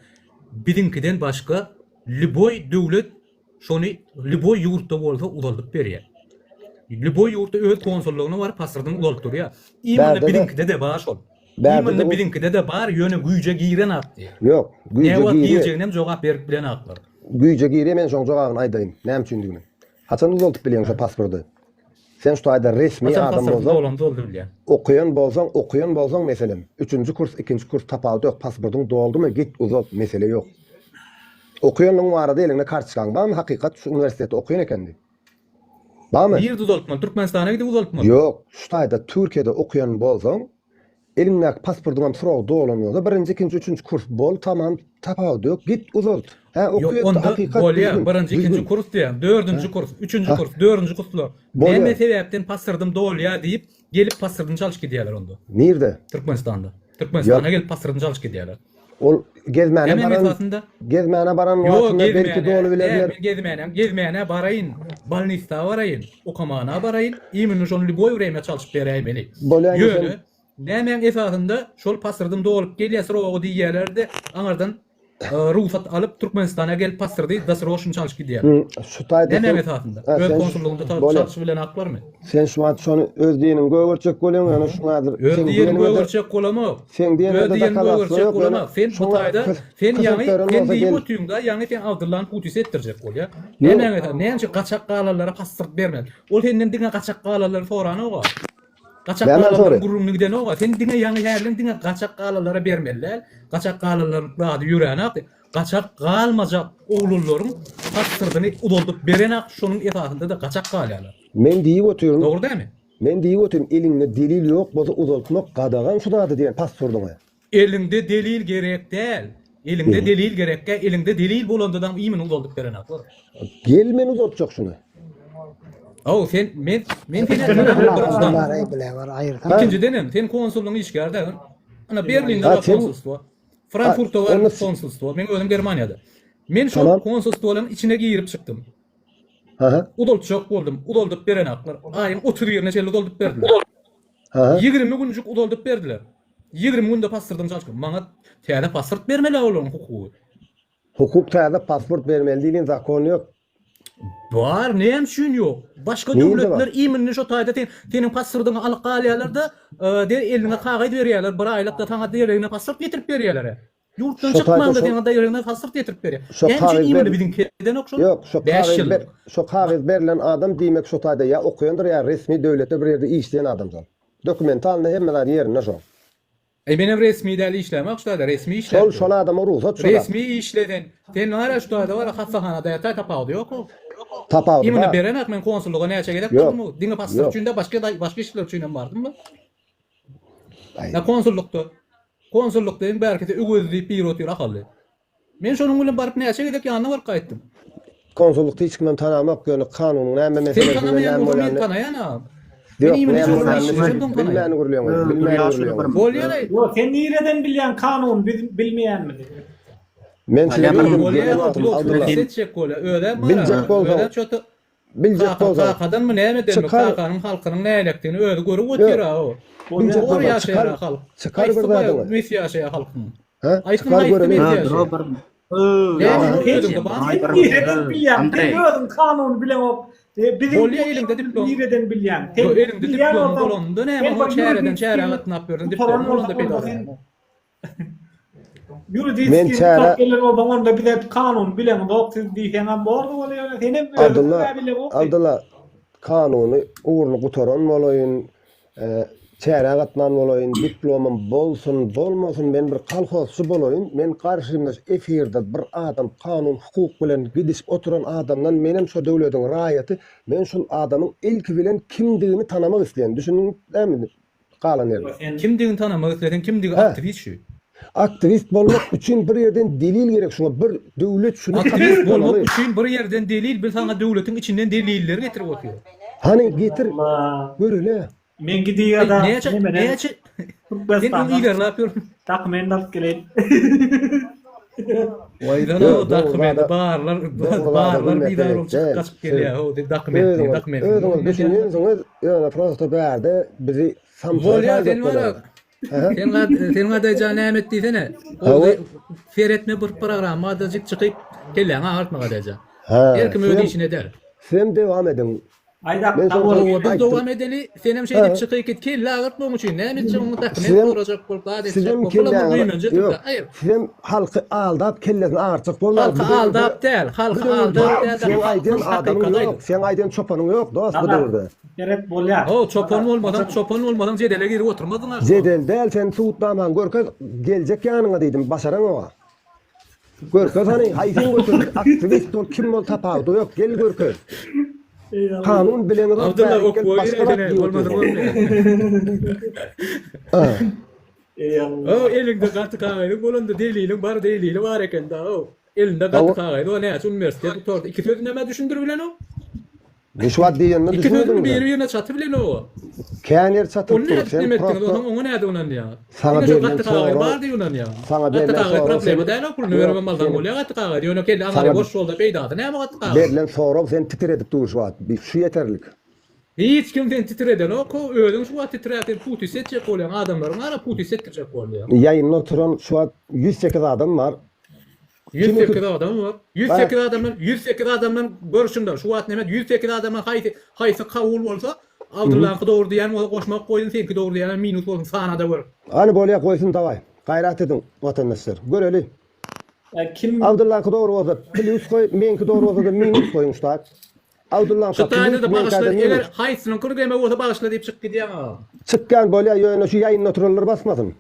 bidinkiden başga liboy döwlet şonu liboy ýurtda bolsa udaldyp berýär. Liboy ýurtda öz konsullugyna bar pasportyny udaldyp durýar. Iňinde bidinkide de bar şol. Iňinde bidinkide de bar ýöne güýje giren atdy. Yok, güýje giren jogap berip bilen aklar. Güýje giren men şoň jogabyny aýdaýyn. Näme üçindigini? Haçan uzalyp bilýän şu pasporty? Sen şu taýda resmi adam bolsaň, okuyan bolsaň meselem. 3-nji kurs, 2-nji kurs tapaly ýok, pasportyň doldumy git uzat, mesele ýok. Okuyanyň barada elinde kartçylaň barmy? Hakykat şu universitetde okuyan ekendi. Barmy? Bir uzatmaly, Türkmenistana gidip uzatmaly. Ýok, şu taýda Türkiýede okuyan bolsaň, elindäki pasportyňam surag dolanýarda 1-nji, 2-nji, 3-nji kurs bol, tamam, tapaly ýok, git uzat. Yok, onda bolýar, 1-nji, 2-nji kurs diýen, 4-nji kurs, 3-nji kurs, 4-nji kurslar. Näme sebäpden pasportym dolýar diýip gelip pasportyny çalyş gidýärler onda. Nirde? Türkmenistanda. Türkmenistana gelip pasportyny çalyş gidýärler. Ol gezmäne baran wagtynda belki dolu bilerler. Gezmäne baraýyn, balnista baraýyn, okamana baraýyn, imin şol liboy ureme çalyşyp berýärmeli. Ýöne, näme esasında şol pasportym dolup gelýär, o diýerlerde aňardan ruhsat alıp Türkmenistana gelip pasporty dasroşun çalyş gidýär. Şu taýda näme esasında öz konsullugunda çalyş bilen aklarmy? Sen şu an şonu öz diýenin göwürçek bolýan, ýa-ni şuňadyr. Öz diýen göwürçek bolama. Sen diýen göwürçek bolama. Sen bu taýda, sen ýa-ni diýýotýuňda, ýa-ni sen awdyrlan putis etdirjek bolýar. Näme gaçak galarlara pasport bermeli. Ol senden diňe gaçak galarlar sorany oga. Gaçak galarlar gurrumny giden oga. Sen diňe ýa-ni ýerden diňe gaçak galarlara bermeliler. Gaçak galarlar bady ýürän ak. Gaçak galmajak oğlullaryň pasportyny udaldyp beren ak şonuň esasında da gaçak galýarlar. Men diýip oturýum. Dogry dämi? Men diýip oturýum, elinde delil ýok, bolsa uzatmak gadagan şudady diýen pasportyňa. Elinde delil gerek däl. Elinde delil gerekkä, elinde delil bolandadan iýmin udaldyp beren aklar. Gel men uzatjak şunu. Sen men ikinjiden sen konsullugyň işgärde. Ana Berlinde var konsullugy. Frankfurtda var konsullugy. Men özüm Germaniýada. Men şu konsullugyň içine girip çykdym. Udaltjak boldum. Udaldyp beren aklar. Aýym otur ýerine şeýle udaldyp berdiler. 20 günjük udaldyp berdiler. 20 günde pasportym çalyşky. Maňa täze pasport bermeli olaryň hukuky. Hukuk täze pasport bermeli diýen zakon ýok. Var, näme üçin ýok? Başga döwletler iýminni şu taýda teniň pasportyny alyp galýarlar-da, eline kagaýdy berýärler, bir aýlykda taňa diýerine pasport getirip berýärler. Ýurtdan çykmanda diýende diýerine pasport getirip berýär. Näme iýminni bidinkiden okşar? Ýok, şu kagaýy berilen adam diýmek şu taýda ýa okuýandyr ýa resmi döwletde bir ýerde işleýän adamdyr. Dokumentalny hemmeler ýerine şo. Benim resmi däli işlemek şu taýda resmi işlemek. Şol adama ruhsat şol. Resmi işleden. Sen näme şu taýda bar hastahanada ýatar tapagy ýok. Tapagy. Iýmini beren ak men konsulluga näçe gerek bolmy? Diňe pasport üçin de başga işler üçin bardymmy? Na konsullukda en berkete ögözlüp bir otur akaly. Men şonuň bilen baryp näçe gerek ýanyna baryp gaýtdym. konsollukda hiç kimden tanamak ýöne kanunun näme Sen meselesinde tanamayan näme bu men bolanny. tanayana. Yok, Benim näme için bolanny bilmän bilmän gurulýan, bilmän gurulýan. Bolýar. Yo, sen nireden bilýän kanun bilmeýän mi? Men size Bolýar. Seçecek bola. Ölen var. Biljek bolsa. Ölen çota. biljek bolsa. Kakadan mı näme demek? Çıkar. Kakaның halkynyň nälikdigini özi görüp ötýär o. Biljek Or bolsa, ýaşaýar halk. çıkar bir zadyňy. Mes ýaşaýar halkyň. Ha? Aýtyn Çıkar aýtdy görelim. mes ýaşaýar. Nireden bilýän? Sen özüň kanun bilen ok. Bolýar elinde diplom. Nireden bilýän? Yo elinde diplom bolanda näme o çäreden çärä gatnap berdim diplom bolanda peýda. Men çäre- gelen o onda bir de kanun bilen ok siz diýsen bordy bolýar. Senem Abdullah kanuny uğurlu gutaran bolayın, çäre gatnan bolayın, diplomum bolsun, bolmasın, men bir kalhosçu bolayın, men karşymda efirde bir adam kanun, hukuk bilen gidip oturan adamdan menem şu döwletiň raýaty, men şol adamyň ilki bilen kimdigini tanamak isleýän. Düşünýärmi? Galan ýerde. Kimdigini tanamak isleýän, kimdigi aktivist şu. Aktivist bolmak üçin bir yerden delil gerek. Şuna bir döwlet şunu Aktivist bolmak üçin bir yerden delil, bir sana döwletiň içinden deliller getirip oturuyor. Hani getir, görele. Men gidiýär da. Näçe? Ben onu iler yapıyorum. Takmen alıp gelen. Vaydan Yok, o dokument bağırlar bir daha olup Evet. kaçıp geliyor. O dokument. Ödüňiz düşünýänsiňiz, ýöne prosto bärde bizi Bolýar sen var. Sen gadaýjan näme etdiňsene. O feretme bir programma da çıkyp gelen artmaga daýja. Herkim öýde işine eder. Sen devam edin. Ayda Biz devam edeli, senem şeydip çıkyp gitken lağırt boň üçin näme etjek onu dokument sorajak bolup adetçi Sizin bolup Hayır. Sizin halkı aldap kellesini ağırtık bollar. Halkı aldap değil. Halkı aldap değil. Sen aydın adamın yok. Sen aydın çopanın yok. Dost bu döwürde. gerek bolýar. O çopan olmadan jedele girip oturmadın ha. Zedel del sen tuutnaman görkez gelecek ýanyňa diýdim. Başaran oga. Görkez hani haýsyn götür. Aktivist ol kim bol tapawdy yok. Gel görkez. Kanun bilen adam. Abdullah ok boýur olmadı mı? O elinde gatı kagaýdy, bolanda delili bar delili var eken da o. Elinde gatı kagaýdy, o näçe üniversitede tuturdy. İki söz näme düşündir bilen o? Nişwat diýenini İki sözün düşündüm. bir-birine çatı bilen o. Känir çatyp Onu näçe sen demetdiň, prosto onu näde onan ya. Sana Gatı berilen kagaýdy soru- bar diýunan ya. sana Gatı berilen kagaýdy soru problemi sen- değil o, pulunu vermem maldan bolýar gatı kagaýdy. Ýöne keldi aňa boş ýolda peýda. Näme gatı kagaýdy? berilen soruk sen titredip duruşwat. Bir şu yeterlik. Hiç kimden titreden o, özün şu an titreden putu setcek bolýan adamlaryň ara putu settirjek bolýar. Yayında oturan şu an 108 adam var. 108 adam var. 108 adamdan görüşünde şu an näme 108 adamdan haýsy kabul bolsa, Abdullah'ı doğru diýen o goşmak goýdun, senki doğru diýen minus bolsun sanada bar. Hani bolýa koysun taway. Gayrat edin vatandaşlar. Göreli. Kim Abdullah'ı doğru olsa plus koy, menki doğru olsa da minus koyun usta. Abdullah Şu taýda da bağışlar, eger haýsynyň kurgeme bolsa bağışla diýip çykyp gidýän. çıkkan bolýa ýöne şu yayında otururlar basmasın.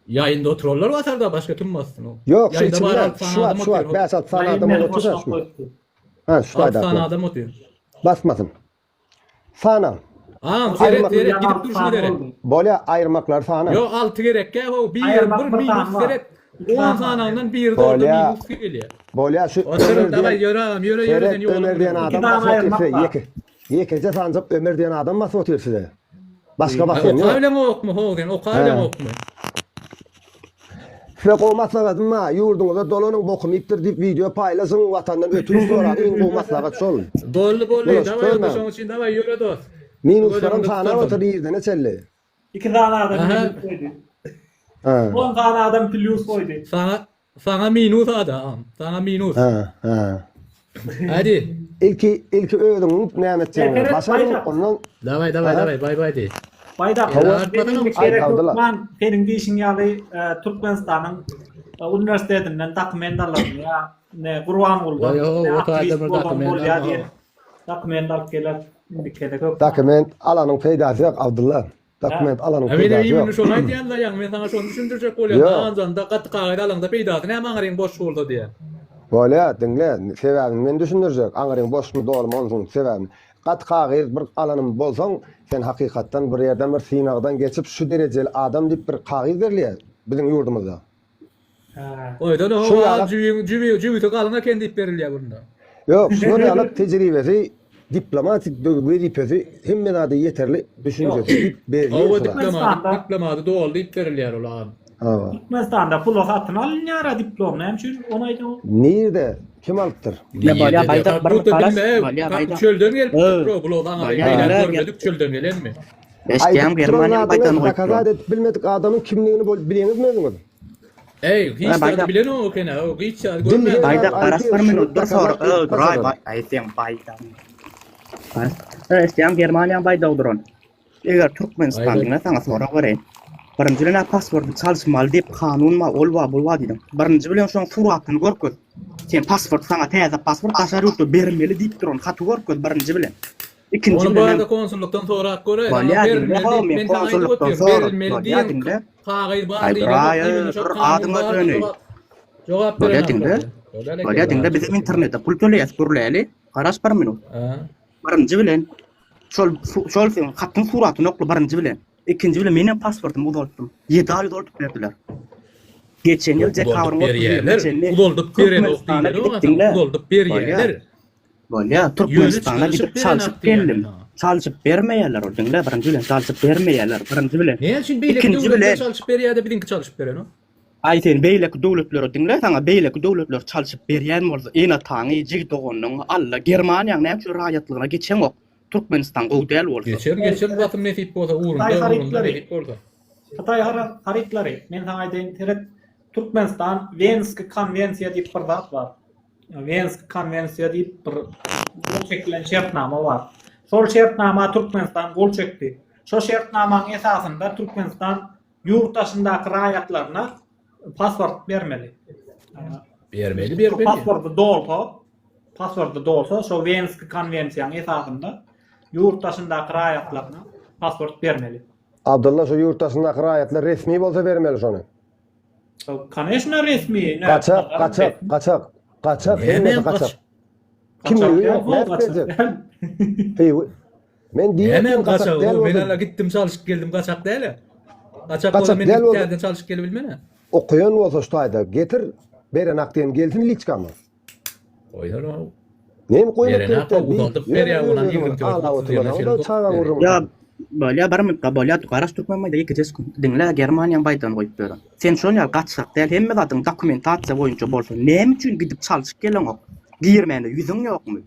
Ýaýynda otururlar watar da başga kim bassın o. Yok şu Ýaýynda bar şu basat sana adam otursa şu. Ha şu Sana taýda. adam otur. Basmasın. Sana. Seret gidip duruşma dere. Bolýa aýyrmaklar sana. Yo 6 gerek o bir minus seret. 10 sanandan bir de Bolýa. minus geliyor. Bolýa şu Otur davay yöre Ömer diýen adam basat yeke sancap Ömer diýen adam basat otur size. Başga basýan O ýok. kavle mi okmu hogen? O kavle mi okmu? Şöyle olmazsa ma yurduňyzda dolanyň bokumy ipdir diýip video paýlasyn watandan ötürüp soragy iň bolmazsa şol. Bolly davay da şoň için davay yöre dost. Minus falan sana otur ýerde ne çelli. 2 tane adam minus koydu. Ha. 10 tane adam plus koydu. Sana minus adam. Sana minus. Ha. Hadi. İlki öýüň näme etdiňi başaryn ondan Davay bay de. Bayda senin diýişiň ýaly Türkmenistanyň üniversitetinden dokumentarlaryny ýa ne Gurban bolgan. Dokumentar keler. Dokument alanyň peýdasy ýok Abdullah. Dokument alanyň peýdasy ýok. Benim şonu aýdýanlar ýa men sana şonu düşündirjek bolýar. Anjanda gatty gaýda alanda peýdasy näme aňaryň boş boldy diýe. Bolýa dinle sebäbini men düşündirjek. Aňaryň boşmy dolmy onsyň sebäbini. Gat gaýr bir alanyň bolsaň sen hakykatdan bir ýerden bir sinagdan geçip şu derejeli adam diýip bir gaýr berýär biziň ýurdumyzda. Oýdan o jübi to galyna kendi berilýär bunda. Yok, şöyle alıp tecrübesi, diplomatik vazifesi hemmede yeterli düşüncesi O veriyor. diplomada doğal deyip verirler ulan. Ha. Türkmenistan'da pul satın alınýar diplom. Näme onaydı o? Nerede? Kim alıptır? Ne balya bayda bir karas balya Balya bayda. çölden gelip Evet. bulodan Balya aylar bayda. görmedik çölden gelen mi? Eşkiyam Germaniya baydan Bakazat koydu. et bilmedik adamın kimliğini bileniz mi özünüz? Ey, hiç bayda. de bilen o kene, o hiç Dinleyen- Bayda Ay, karas bir minutda sonra Bakazat- ray bay aytım bayda. Eşkiyam Germaniya bayda uduran. Eger Türkmenistan'da sana sonra göreyim. Birinci bilen pasportu çalışmalı deyip kanunma olwa bulwa dedim. Birinci bilen şoň suratını görköz. Sen pasport sana täze pasport taşarypdy bermeli deyip duran. Hatu görköz birinci bilen. İkinci Onu bilen bu konsulluktan sonra göre. Balya dinle, men konsulluktan sonra. Balya dinle. Kağıt var Ay, diye. brayı, adıma dönüyor. Cevap Balya veren. dinle. Balya dinle bizim internette pul töleýäs gürläli. Garaş bir minut. Birinci bilen şol sen hattın suratyny okla birinci bilen. İkinci bilen menen pasportum uzaltdym. 7 ay uzaltyp berdiler. Geçen ýyl jekawrun Udoldup beren okdylar. Udoldup berýärler. Balya Türkmenistan'a gidip çalışıp geldim. Çalışıp bermeýärler o dinle birinci bilen çalışıp bermeýärler birinci bilen. Ne için beýlek İkinci döwletler bilen çalışıp berýärde bizimki çalışıp beren o? Ayten beýlek döwletler dinle sana beýlek döwletler çalışıp berýän bolsa ene taňy jig dogonyň alla Germaniýanyň näçe raýatlygyna geçen ok. Türkmenistan gowdal bolsa. Geçer batym nefip bolsa uğrunda nefip bolsa. Hatay haritlary. Men sana aýdyn terek Türkmenistan Vensk konwensiýa diýip bir zat bar. Vensk konwensiýa diýip bir gol çekilen şertnama bar. Şol şertnama Türkmenistan gol çekdi. Şo şertnamaň esasında Türkmenistan ýurtdaşyndaky raýatlaryna pasport bermeli. Bermeli. Pasportu dolsa, şo Vensk konwensiýanyň esasında ýurtdaşyndaky raýatlaryna pasport bermeli. Abdullah şu yurttaşyndaky raýatlar resmi bolsa bermeli şonu. Конечно resmi. Kaçak. Hemen Kaçak. Kimliği yok. Men diýerim. Hemen kaçak. Ben hala gittim çalışıp geldim kaçak değil. Kaçak Kaçak men değil o. gittim çalışıp gelip bilmene. Okuyan bolsa şu aýda getir beren akden gelsin liçkamy. Oylar o. Nemi koyup Beren akta uzaltıp berýär ulan ilgim Ya balya bir minutda balya garaş Türkmenmaýda geçes dinle Germaniýanyň baydan goýup beren. Sen şol ýaly gaçsak däl hemme zatyň dokumentasiýa boýunça bolsa näme üçin gidip çalışyp gelen ok? Girmende ýüzüň ýokmy?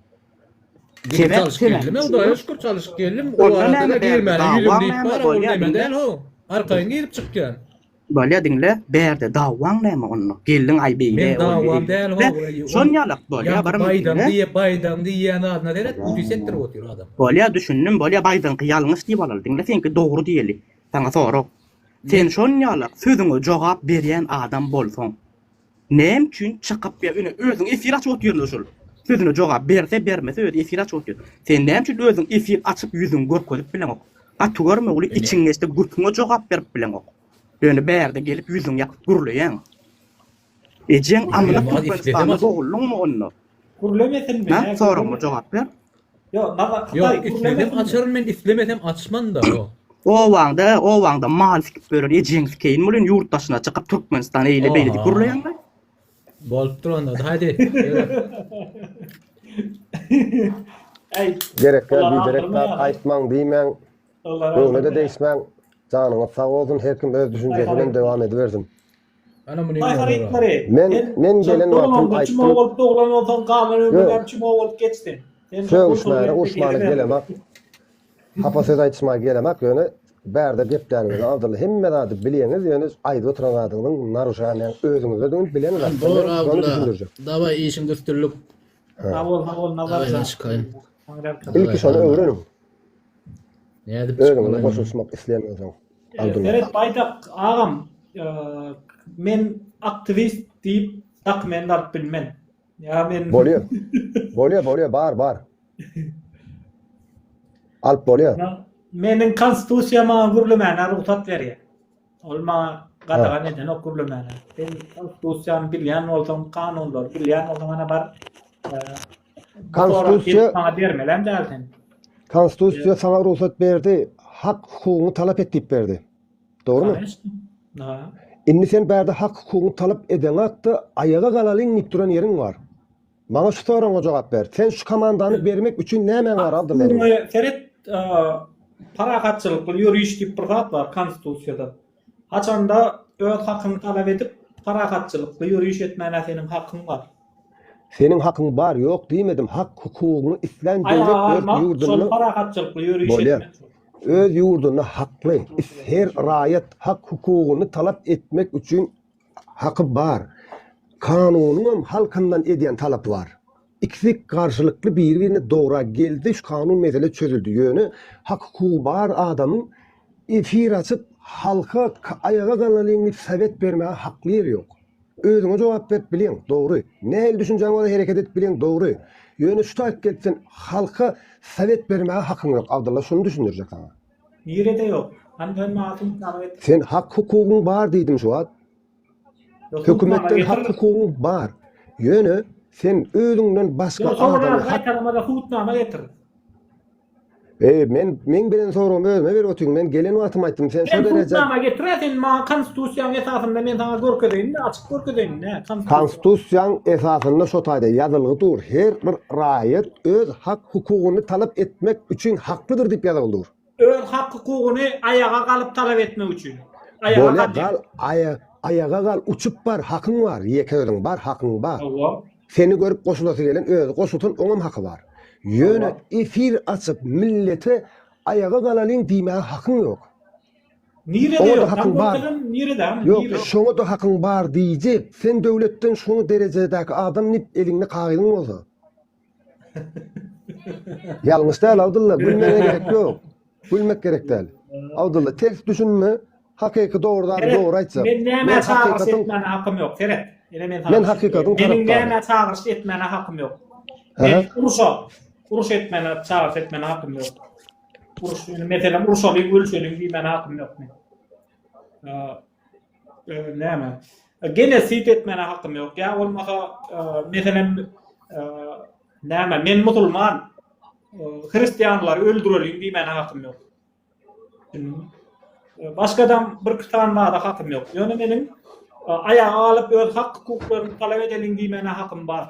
Çalışıp geldim. O da şükür çalışıp geldim. O arada girmeli. Yüzüm deyip var. O neyme değil o. Arkayın girip çıkken. Balya dinle berde dawaň näme onu? Geldin ay beýle. Men davam değil o. Şol ýaly balya bir Baydan diýen adına deret. Udy sektor otyr adam. Balya düşündüm. Balya baydan ýalňyş diýip alal. Dinle senki dogry diýeli. Taňa sorok. Sen şol ýaly sözüňe jogap berýän adam bolsaň. Näme üçin çykyp özüň efir açyp otyrdy şol? Sözüne jogap berse bermese öýde efir açyp otyrdy. Sen näme üçin özüň efir açyp ýüzüň görkezip bilen ok? Atu görme uly içiňizde gurtuňa jogap berip bilen ok. Öňe berde gelip ýüzüň ýakyp gurulaýan. Ejeň amyna Türkmenistanda goýulmagy onu. Gurlemesin mi? Ha, sorama jogap ber. Yok, isledim açarım men islemesem açman da o. O wagda mal sikip berer ejeňiz keyin bilen ýurtdaşyna çykyp Türkmenistan eýle beýle gurulaýanlar. Bolup duranda hadi. Gerek direkler aýtmaň diýmeň. Öňe de deýsmäň. Janyňyz sag bolsun, her kim öz düşünjesine dewam edibersin. Ana bunu Men gelen wagtym aýtdym. Doğulan olsan kamerayı ben çimo olup geçtin. Söňüşmäne uçmany gelemek. Hapa söz aýtmagy gelemek ýöne berde geplerinizi aldylar. Hemme zady bilýäňiz ýöne aýdy oturan adynyň naruşanyň özüňizde de bilýäňiz. Doğru. Dava işin gösterilip. Hawol nazar. İlki şonu öwrenin. Näde Özüňize goşulmak isleýänsiň. Evet baydak ağam men aktivist diýip dokumentler bilmen. Ya men Bolýar, bar. Alp bolýar. Meniň konstitusiýama gürlemäne ruhsat berýär. Olma gadagan eden ok gürlemäne. Ben konstitusiýany bilýän bolsam, kanunlar bilýän bolsam ana bar. Konstitusiýa bermelen dälsen. Konstitusiýa sana ruhsat berdi, hak hukugyny talap etip berdi. Dogrymy? Indi sen berde hak hukugyny talap eden atda ayaga galalyň nip duran ýeriň bar. Bana şu soruňa jogap ber. Sen şu komandany bermek üçin näme var Abdulla? Seret parakatçılıklı yürüyüş diýip bir zat var konstitusiýada. Haçanda öz hakyny talap edip parakatçılıklı yürüyüş etmäne senin hakyň var. Senin hakyň bar ýok diýmedim. Hak hukugyny islen Ay, döwlet öz sol ýurduny parakatçılıklı yürüyüş Bolýar. etmek. öz ýurduny hakly, her raýat hak hukugyny talap etmek üçin haky bar. Kanunyň halkyndan edýän talapy var. İkisi karşılıklı birbirine doğru geldi. Şu kanun mesele çözüldü yönü. Hak hukuku var adamın efir açıp halka ayağa kalalyň sebep bermeye haklı yer yok. Özüňe jogap berip bilen doğru. Näil düşünjäň bola hereket edip bilen doğru. Yönü şu taýip ketsen halka sebep bermeye hakyň yok. Abdullah şunu düşündirjek sana. Nirede yok. Ben hakyny talap etdim. Sen hak hukugyň bar diýdim şu wagt. Hökümetten hak hukugyň bar. Yönü sen özüňden başga adamı Haytalamada hutnama getir. Men bilen sorum özüme berip otyň. Men gelen wagtym aýtdym. Sen şu derejede Hutnama getirsen ma konstitusiýa esasında men sana görkedeýin, açyk görkedeýin. Konstitusiýaň esasynda şu taýda ýazylgy dur. Her bir raýat öz hak hukugyny talap etmek üçin haklydyr diýip ýazyldyr. Öz hak hukugyny ayağa galyp talap etmek üçin. Ayağa gal ayağa gal uçup bar, hakyň var. Ýeke özüň bar, hakyň bar. Allah. Seni görüp goşulasy gelen öz goşutun oňam haky bar. Ýöne efir açyp millete ayağa galalyň diýmäge hakyň ýok. Nirede yok? Hakyň bar. Nirede? Yok, şoňa da hakyň bar diýjek. Sen döwletden şoňa derejedäki adam nip eliňde kagydyň bolsa. Ýalňyş däl Abdullah, bilmege gerek ýok. Bilmek gerek däl. Abdullah, ters düşünme. Hakyky doğrudan doğru aýtsa. Men näme çağırış etmäne hakym ýok, Ferhat. Men hakykatyn Menin näme çağırış etmäne hakym ýok. Uruş etmäne çağırış etmäne hakym ýok. Uruş, mesela uruşalyň ölçeliň diýmäne hakym ýok men. Näme? Genosit etmäne hakym ýok. Ya bolmasa mesela näme? Men musulman Hristiýanlar öldüreliň diýmäne hakym ýok. Başgadan bir kitanlarda hakym ýok. Ýöne menin ayağa alıp öz hak hukuklaryny talap edeliň diýmäne hakym bar.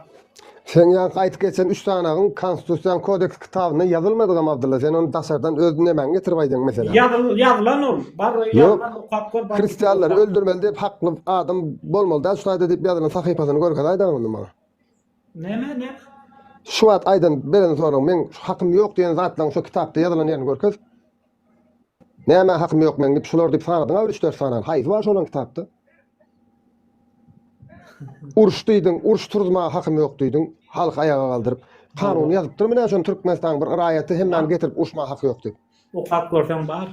Sen ýa gaýtyp geçen 3 tanagyň konstitusiýan kodeks kitabyna ýazylmadygam Abdullah. Sen onu daşardan özüne men getirip aýdың mesela. Ýazylan ol. Bar ýazılan ukap gör. Hristiýanlar öldürmeli diýip hakly adam bolmaly da şu taýda diýip ýazylan sahypasyny görkezip aýdың onu bana. Näme? Şu wagt aýdym beren soraň men hakym ýok diýen zatlaryň şu kitapda ýazylan ýerini görkez. Näme hakym ýok men diýip şular diýip sanadyň 3-4 sanan. Haýsy bar şolan kitapda? Uruş diýdiň, uruş turma hakym ýok diýdiň, halk ayağa galdyryp, kanun ýazypdyr. Mene şonu Türkmenistan bir raýaty hemmäni getirip uruşma haky ýok diýip. Okap görsen bar.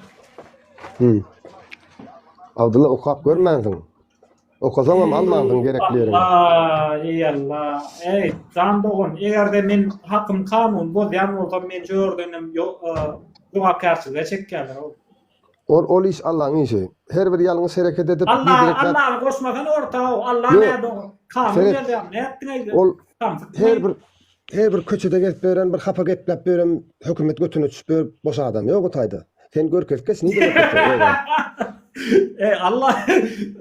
Abdullah okap görmäňsiň. Okazamam almaňdyň gereklerini. Ey Allah. Ey zandogun, egerde men hakym kanun bolýan bolsa men gördünim jogapkarçylyga çekýärler. Ol iş Allah'ın işi. Her bir yalnız hareket edip Allah koşmadan orta Allah ne doğru. Kanun geldi. Ne ettin aydı? Ol her bir köçede gelip beren bir hapa geplep beren hökümet götüne düşüp ber boş adam yok o taýda. Sen görkezkeç ni demek? Allah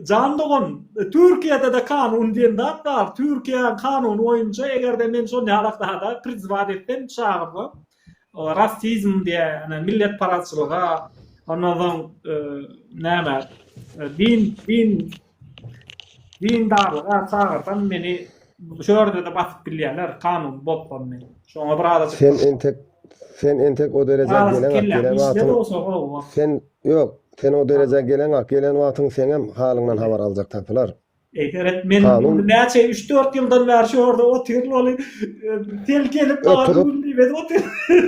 candogun Türkiye'de de kanun diyen dat var. Türkiye kanun oyunca egerde men şo närakda prizvat etdim çağırdı. Rasizm diye millet paratçılığa ondan näme dindarlyga çağırdan meni şöyle de basyp bilýärler kanun botpan men. Şoňa biraz sen entek o derejede gelen sen yok sen o derejede gelen wagtyň sen hem halyňdan habar aljak tapylar. Egeret men näçe 3-4 ýyldan bäri şu orada oturýarlar. Tel kelip kanun diýip otur.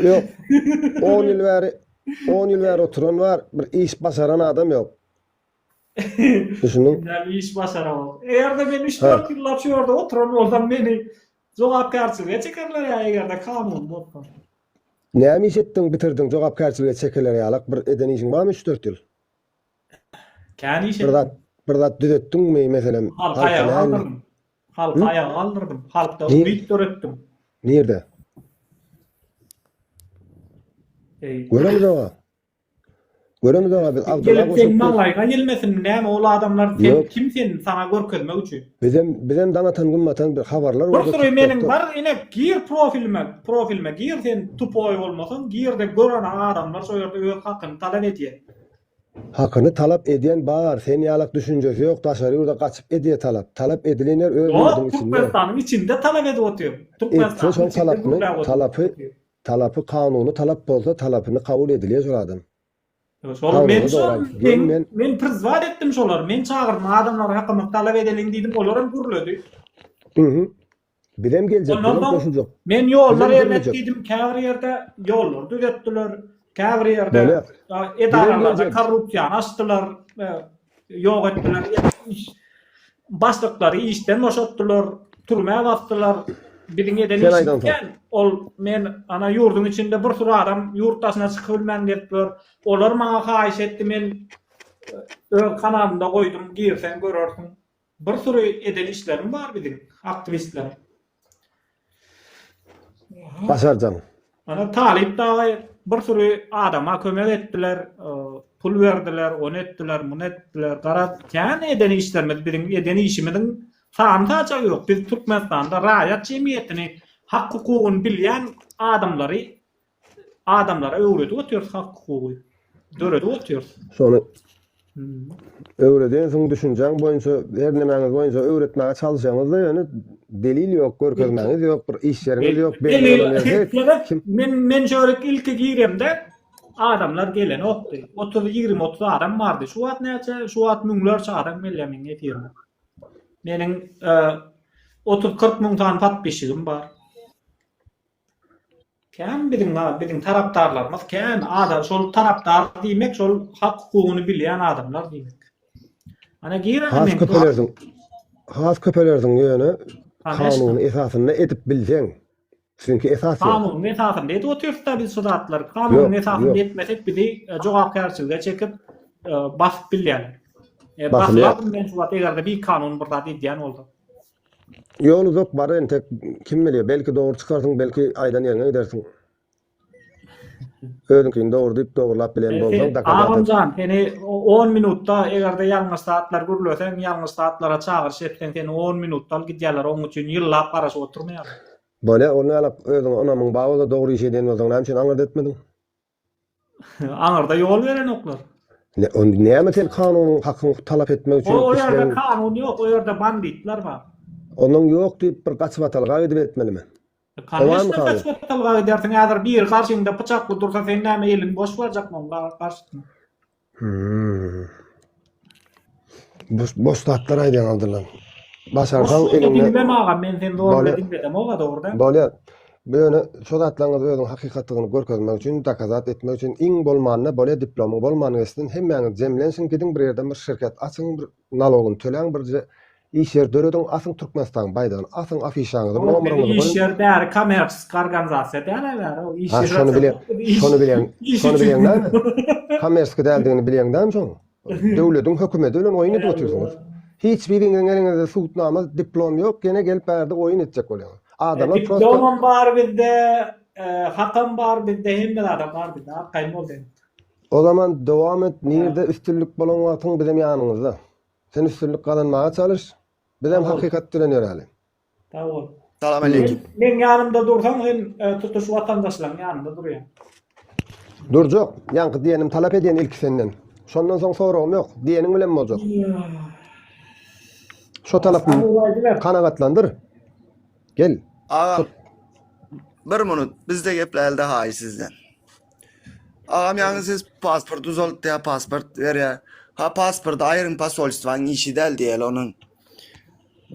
Yok. 10 ýyl bäri oturan var, bir iş başaran adam yok. Düşündün? Yani iş başaramam. Eğer de ben 3-4 yıllar şu orada oturan olsam beni jogapkarçylyga çekerler ya egerde kanun botpan. Näme iş etdiň, bitirdiň, jogapkarçylyga çekerler ýalyk bir eden işiň barmy 3-4 ýyl? Kän iş Bir zat düzetdiňmi meselem? Halk ayağa kaldırdım. Halkda umit öğrettim. Göremiz ama biz Abdullah Gelip sen Koşuk mallayga gelmesin näme ol adamlar sen Yok. kim sen sana görkezmek üçin. bizim danatan gümmatan bir habarlar Bir sürü menin bar ine gir profilime gir sen tupoy olmasan girde gören adamlar so ýerde öz hakyny talap edýär. Hakkını talap ediyen bar. Sen yalak düşüncesi yok. Taşarı yurda kaçıp ediye talap. Talap edilenler öz yurdun O içinde. Türkmenistan'ın içinde talap edip oturuyor. Etse son içinde talapını, gurulap oturuyor. talapı kanunu talap bolsa talapını kabul ediliyor şu adam. Şol men Kanunu doğru. men prizvat etdim şolar. Men çağırma adamlar hakkını talap edelim dedim. Olaram gurulady. Hı. Bilem gelecek, Ondan bilem da- koşulacak. Men yollar Bizim evet durmayacak. dedim. Käbir ýerde yollar düzeltdiler. Käbir ýerde Böyle. edaralarda gelecek. korrupsiýa açdylar. Ýok etdiler. Başlyklary işden boşatdylar. Türmäge basdylar. Birini eden Sen aydan işken ol men ana yurdun içinde bir sürü adam yurttaşına çıkıp bilmem depdiler. Olar maňa haýyş etdi men öz kanalymda goýdum girsen görersin. Bir sürü eden işlerim bar bizim aktivistlerim. Başarcan. Ana talip dağı bir sürü adama kömek etdiler, pul verdiler, on etdiler, bunu etdiler. Garap kän eden işlerimiz bizim eden işimizin sağımda yok. Biz Türkmenistan'da raýat jemgyýetini, hak hukugyny bilýän adamlara öwredip oturýar hak hukugy. Döredip oturýar. Sonra öwreden soň düşünjäň boýunça her nemäňiz boýunça öwretmäge çalışýaňyzda ýöne delil ýok, görkezmäňiz ýok, bir iş ýeriňiz ýok, Men şöyle ilk giremde adamlar gelen okdy. 30 adam bardy. Şu wagt näçe? Şu wagt müňlerçe adam gelýän ýetirme. Meniň 30-40 müň tan patbyşygym bar. Kän biziň tarapdarlarymyz, kän adam şol tarapdar diýmek şol hak hukugyny bilýän adamlar diýmek. Ana girem men. Has köpelerdiň ýöne kanuny esasyny edip bilseň. Çünki esas Kanun esasında edip oturýarsa biz sudatlar. Kanun esasında etmesek bizi jogapkärçiliге çekip basyp bilýärler. Baslar men şu wagt egerde bir kanun bir zat edýän bolsa. Yolu zok bar ente kim bilir belki doğru çıkarsın belki aydan yerine gidersin. Özünkini doğru deyip doğrulap bilen bolsaň da Ağamcan seni 10 minutta egerde ýalňyş saatlar gürlösen ýalňyş saatlara çağırş etsen seni 10 minutta gidýärler oň üçin ýyllap garaşyp oturmaýar. Böyle onu alıp özüň anamyň bagyda doğru iş eden bolsaň näme üçin aňyrda etmedin? Aňyrda ýol beren oklar. Näme sen kanunyň hakyny talap etmek üçin O ýerde kanun ýok, o ýerde banditler bar. Onun ýok diýip bir gaçybatalga edip etmelimi? Kanun kaçmatalga edersin häzir bir karşyňda pyçakly dursa sen näme elin boş barjakmı karşyna. Boş tatlar aýdan aldylar. Başarsaň eline. Bilmem ağa men sen doğru dedim oga doğrudan. Böyle böyle şodatlaryňyz özüň hakykatlygyny görkezmek üçin, dakazat etmek üçin iň bolmanyna böyle diplomy bolmanyny istin hemmäňiz jemlensiň gidin bir ýerden bir şirket açyň bir nalogyny töläň bir iş yer döredin asın Türkmenistan baýdan asın afişaňyzy nomeryňyzy iş yer däri kommersiýa organizasiýa däri o iş yer. Şonu bilen näme? Kommersiýa däldigini bilýäňdäm şoň. Döwletiň hökümeti bilen oýun edip oturýarsyňyz. Hiç biriňiň eliňizde suwtnama, diplom ýok, gene gelip bärde oýun etjek bolýar. Adamlar prosta diplomam bar bizde, hakam bar bizde, hemme adam bar bizde. Hakkym boldy. O zaman dowam et, nirde üstünlük bolan wagtyň bizim ýanyňyzda. Sen üstünlük kazanmaga çalış. Bizem hakykat dilenýär hali. Tamam. Salam aleykum. Men ýanymda dursaň, men tutuş watandaşlaryň ýanynda durýan. Durjak, ýanky diýenim talap edýän ilk senden. Şondan soň soragym ýok, diýenim bilen boljak. Şo talapmy kanagatlandyr. Gel. Ağa, bir minut, bizde geplerdi hay sizden. Ağam yani siz pasport uzolt diye pasport ver. Ha pasport ayrım pasolstvan işi del diye onun.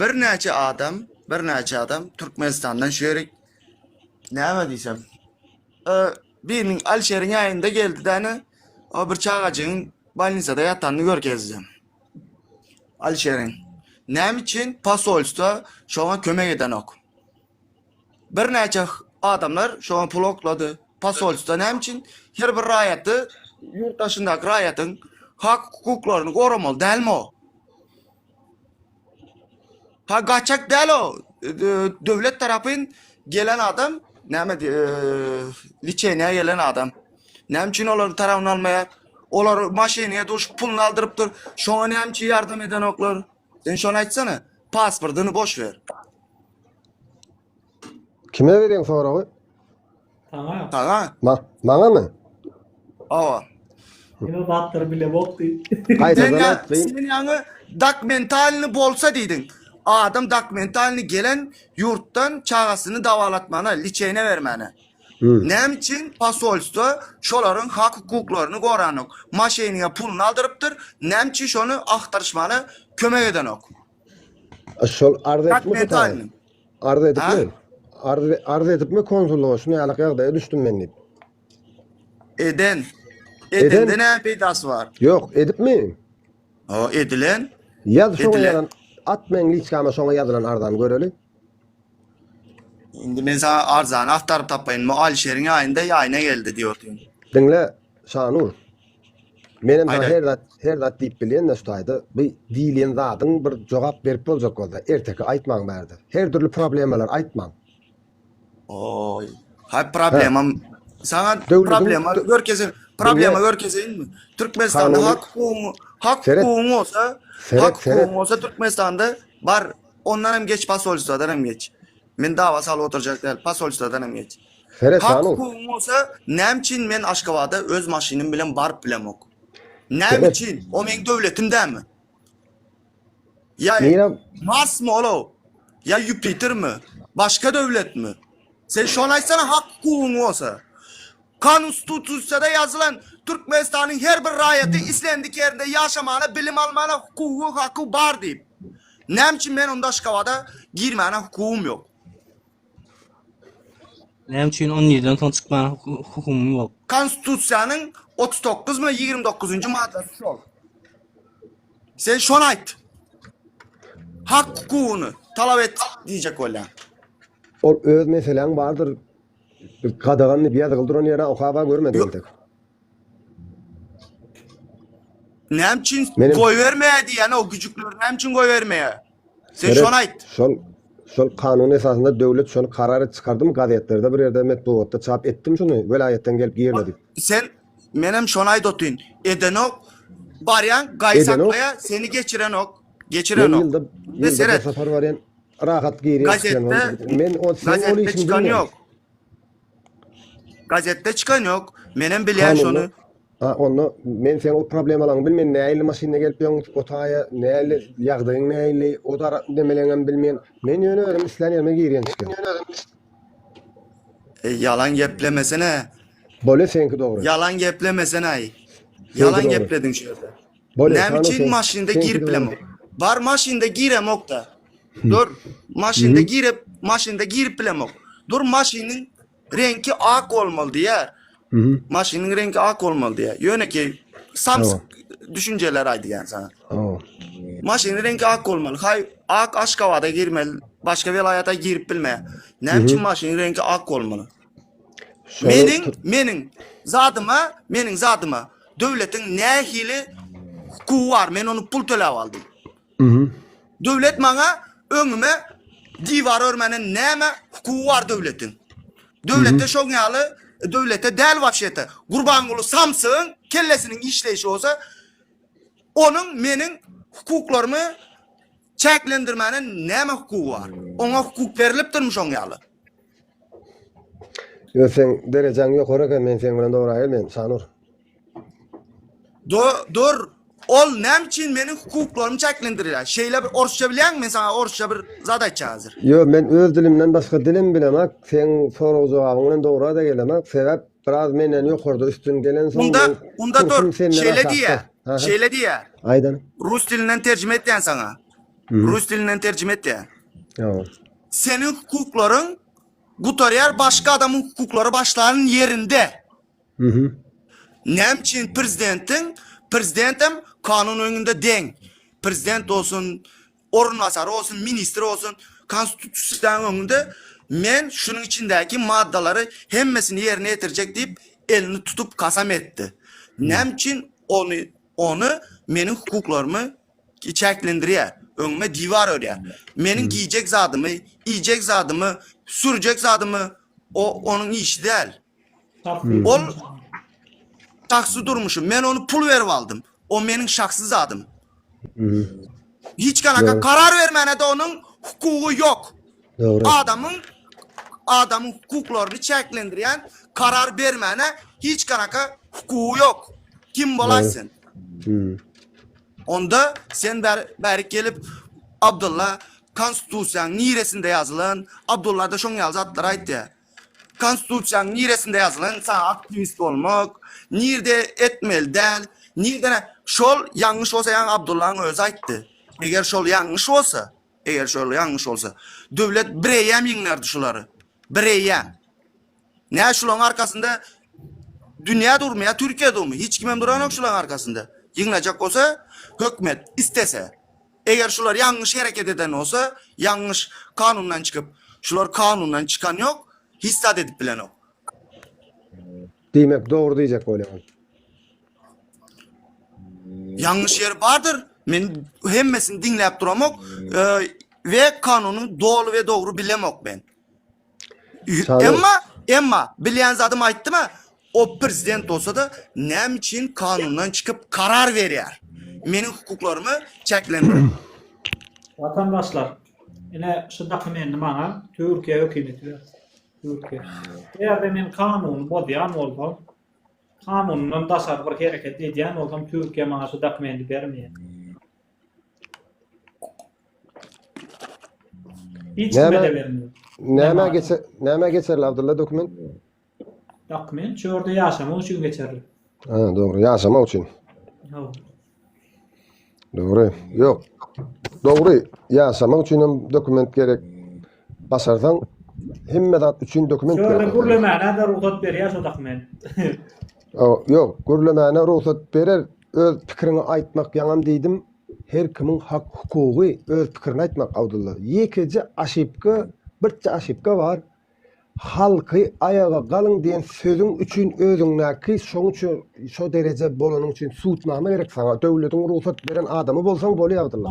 Bir neçe adam Türkmenistan'dan şöyle ne diysem. Birinin Alşer'in ayında geldi dene. O bir çağacığın balnisada yatanını görkezdim. Alşer'in. Nem için pasolstva şu an kömek eden ok. Bir neçe adamlar şu an blokladı. Pasolstva nem için her bir raýatdy, yurttaşyndaky raýatyň hak hukuklaryny goramaly dälmi o? Ha gaçak däl o. Döwlet tarapyn gelen adam, näme liçeniýa gelen adam. Näme üçin olary tarabyny almaýar? Olar maşineye duş pulunu aldırıptır. Şoňa näme yardım eden oklar? Sen şonu aýtsana. Pasportyny boş ver. Kime berýän soragy? Tamam. Taňa. Maňa mı? Awa. Ino battır bile bokdy. Gaýtadan aýtdyň. Sen ýa-ni dokumentalini bolsa diýdin. Adam dokumentalini gelen yurtdan çağasını davalatmana, liçeğine vermene. Näme için pasolstva şolaryň hak hukuklaryny goranok. Maşiniňe pulunu aldırıpdyr. Näme için şonu aktarışmana kömek edenok. Şol arz etmek Dokumentalini. Arz edip Ha? mi? Arz edip mi konsulluğa şunu ýaly ýagdaýa düşdüm men diýip. Eden. Eden? Edende näme peýdasy var? Yok edip mi? O edilen. Ýaz şoňa Edilen. ýalan at men liçkama şoňa ýazylan ardan göreli. Indi men sana arzany aktarıp tapayın. Alişeriň aýynda ýaýna geldi diýotyn. Dinle Şanur. Menem Aynen. her dat diýip bilýän de şutaýdy. Bu diýilen zadyň bir jogap berip boljak bolsa, erteki aýtmaň berdi. Her türlü problemalar aýtmaň. Oy. Hay problemam. Sana Devletin- problema görkesin mi? Türkmenistan'da Kanuni- hak Seret- hukuku olsa, Seret- olsa Türkmenistan'da var. Ondan hem geç pasolistvadan hem geç. Men dava salıp oturacak değil. Pasolistvadan hem geç. Seret Hak Şanur. hukuku olsa näme için men Aşgabatda öz maşinim bilen barıp bilemok. Näme Seret- için? O men döwletimdämi? Ya Nira Mars mı olo? Ya Jüpiter mi? Başka devlet mi? Sen şonu aýtsana hak hukukun olsa. Konstitusiyada yazılan Türkmenistan'ın her bir raýaty islendik yerinde yaşamana, bilim almana hukuku, hakkı bar deyip. Näme için men onda Aşgabatda girmene hukukum yok? Näme üçin 10 ýyldan soň çykman hukumum ýok. Konstitusiyanın 39 mı 29. maddesi şol. Sen şonu aýt. Hak hukukunu talap et diyecek ola. ol öz meseleň bardyr. Bir kadagany bir ýazy gyldyran ýere okaba görmedim tek. Näme için Benim- goý vermeýär diýeni o güjükler näme için goý vermeýär? Sen Seret, şonu aýt. Şol kanun esasında döwlet şonu karary çykardymy gazetlerde bir ýerde metbuatda çap etdim şunu welaýetden gelip giýerledik. Sen menem şonu aýdotyn. Edenok baryan Edenok. gaýsaklaya seni geçiren ok. Men Geçiren ok. ýylda bir Seret. safar barýan rahat giýerýär. Gazette- Men o sen ol Gazette işin çıkan bilmem. yok. Gazette çıkan yok. Menem bilýän şonu. Ha onu men sen o problemalarını bilmem näýli maşinne gelip ýoň otaýa näýli ýagdaýyň näýli o da demeleňem bilmem. Men ýöne öňüm islenýärme giýerýän çıkan. Yalan geplemesene. Bole senki dogry. Yalan geplemesene ay. Yalan doğru. gepledin şu ýerde. Bole Näme için maşinde girip bilemok? Bar maşinde giremok da. Dur maşinde girip bilemok. Dur maşinin rengi ak olmalı diýär. Maşinin rengi ak olmalı diýär. Ýöne ki Samsung düşünceler aýdýan sana. Oh. Maşinin rengi ak olmalı. Hay ak Aşgabatda girmeli. Başka vilayata girip bilme. Näme için maşinin rengi ak olmalı? Menin zadyma döwletiň nähili hukuky var. Men onu pul töläp aldym. Döwlet maňa öňüme diýwar örmenen näme hukuky var döwletiň. Döwlette şoň ýaly döwlete däl wapşete. Gurbanguly Samsyň kellesiniň işleýişi bolsa onun menin hukuklarımı çeklendirmenin näme hukuky var? Ona hukuk berilipdirmi şoň ýaly? Yo sen derejaň ýokary eken men sen bilen dogry aýylmam Sanur. Dur. Ol näme için menin hukuklarymı çeklendirilýär? Şeýle bir orusça bilýän men sana orusça bir zat aýtjak hazır. Yo men öz dilimden başga dilim bilemek, sen soraw jogabyň bilen dogry da gelemek, sebäp biraz menden ýokarda üstün gelen soň. Unda dur. Şeýle diýär. Aýdan. Rus dilinden terjime etýän sana. Rus dilinden terjime etýän. Yo. Senin hukukların gutarýar başka adamın hukuklary başlaryň yerinde. Näme için prezidentim kanun öňünde deň. Prezident olsun, orunbasary olsun, ministr olsun, konstitusiýaň öňünde men şunun içindäki maddalary hemmesini yerine getirecek diýip elini tutup kasam etdi. Näme için onu menin hukuklarymı çeklendirýär. Öňüme diýwar örýär. Menin giýjek zadymy, iýjek zadymy, sürjek zadymy o onun işi däl. şahsy durmuşum. Men onu pul verip aldım. O menin şahsy zatym. Hiç kanaka karar vermene de onun hukuku yok. Doğru. Adamın hukuklarını çeklendiren karar vermene hiç kanaka hukuku yok. Kim bolaysın? Onda sen beri gelip Abdullah konstitusiyanın niresinde yazılan, Abdullah da şon yazatlar aytdı. Konstitusiyanın niresinde yazılan sana aktivist olmak, nirde etmeli del, nirde ne? Şol yanlış olsa yani Abdullah'ın özü aytdı. Eğer şol yanlış olsa, devlet bireyem yinlerdi şuları. Bireyem. Ne şuların arkasında dünya durmuyor, Türkiye durmuyor. Hiç kimem duran yok şuların arkasında. Yinlecek olsa hükümet istese. Eğer şular yanlış hareket eden olsa, yanlış kanundan çıkıp, şular kanundan çıkan yok, hissat edip bilen yok. Demek doğru diyecek öyle. Yanlış yer vardır. Men hemmesini dinlep duramok ve kanunu doğru ve doğru bilemok ben. Emma bilen zatım aytdı mı? O prezident olsa da nem için kanundan çıkıp karar verir. Menin hukuklarımı çeklendirir. Vatandaşlar, yine şu dokumenni bana Türkiye hükümeti ver. Türkiye. Eğer de men kanunu bozayan olsam, kanundan daşar bir hareket ediyen olsam Türkiye bana şu dokumenti vermeyen. Hiç kime de vermiyor. Neme geçerli Abdullah dokument? Dokument şu orada yaşamak için geçerli. Ha, doğru. Yaşamak için. Doğru. Yok. Doğru. Yaşamak için dokument gerek. Basarsan himmedat için dokument gerek. Şöyle gürlemene de ruhsat veriyor şu dokument. Yok. Gürlemene ruhsat verir. Öz fikrini aytmak yanam deydim. Her kimin hak hukuku öz fikrini aytmak Abdullah. Yekici aşipka, birçe aşipka var. Halkı ayağa kalın diyen sözün üçün özündeki şu derece bolanın için suutname gerek sana. Devletin ruhsat veren adamı bolsan boluyor Abdullah.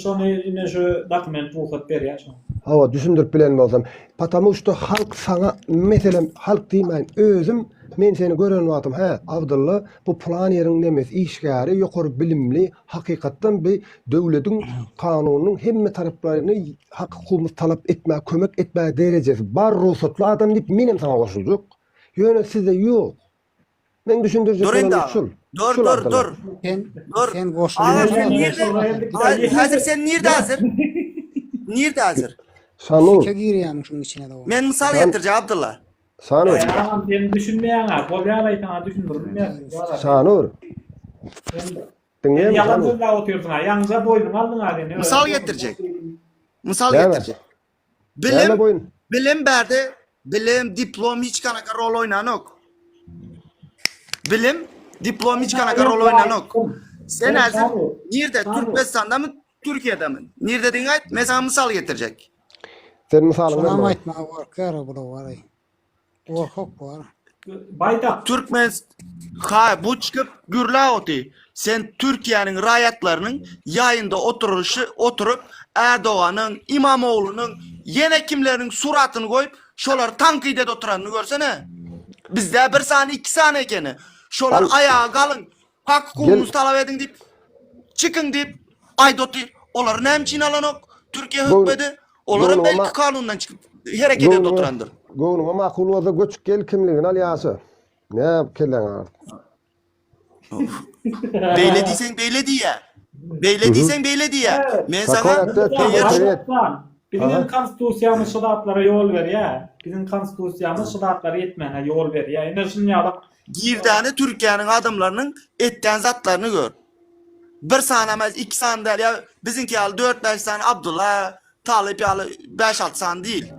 Şonu yine şu dokument ruhsat veriyor. Hava düşündürüp bilen bolsam. Потому что halk sana mesela halk demeyin özüm men seni gören vaatım Abdullah bu plan yerin demes işgari yukarı bilimli hakikattan bir devletin kanunun hemme taraflarını hak hukukumuz talep etme kömek etme derecesi bar ruhsatlı adam deyip menim sana koşulacak. Yöne size yok. Men düşündürecek olan şul. Dur. Sen koşun. Hazır sen nerede hazır? Nerede hazır? Sanur. Gireyim şunun içine de. Men misal getireceğim Abdullah. Sanur. Tamam sen düşünmeyen ha. Bolyaray sana düşündürüm. Sanur. Dinleyin Yalan Sanur. sözle oturuyorsun ha. Yalnızca boynun aldın ha. Misal getirecek. Boyun. Bilim berdi. Bilim diplom hiç kanaka rol oynanok. Bilim diplom hiç kanaka rol oynanok. Sen hazır nerede? Türkmenistan'da mı? Türkiye'de mi? Nerede din ayt? Mesela misal getirecek. Sen misalını Şuna verme. aytma var. Kara bu da var. Korkak var. Baydak. Bu çıkıp gürla oti. Sen Türkiye'nin rayatlarının yayında oturup Erdoğan'ın, İmamoğlu'nun, yine kimlerin suratını koyup şolar tankide oturanını görsene. Bizde bir saniye 2 saniye ekeni. Şolar ayağa kalın. Hak hukukumuz talep edin deyip çıkın deyip aydoti. Olar nemçin alanok. Türkiye hükmedi. Onların belki kanundan çıkıp hareket edip oturandır. Goğunum ama akıllı olsa göçük gel kimliğin alyası. Ne yap kellen ağır. Beyle diysen beyle diye. Beyle diysen beyle diye. Men sana Bizim konstitusiyamız şartlara yol ver ya. Bizim konstitusiyamız şartlara yetmene yol ver ya. Yine şunu yapalım. Girdani Türkiye'nin adamlarının etten zatlarını gör. Bir sanamaz 2 saniye değil ya. Bizimki yalı 4-5 saniye Abdullah Talip yalı 5-6 saniye değil.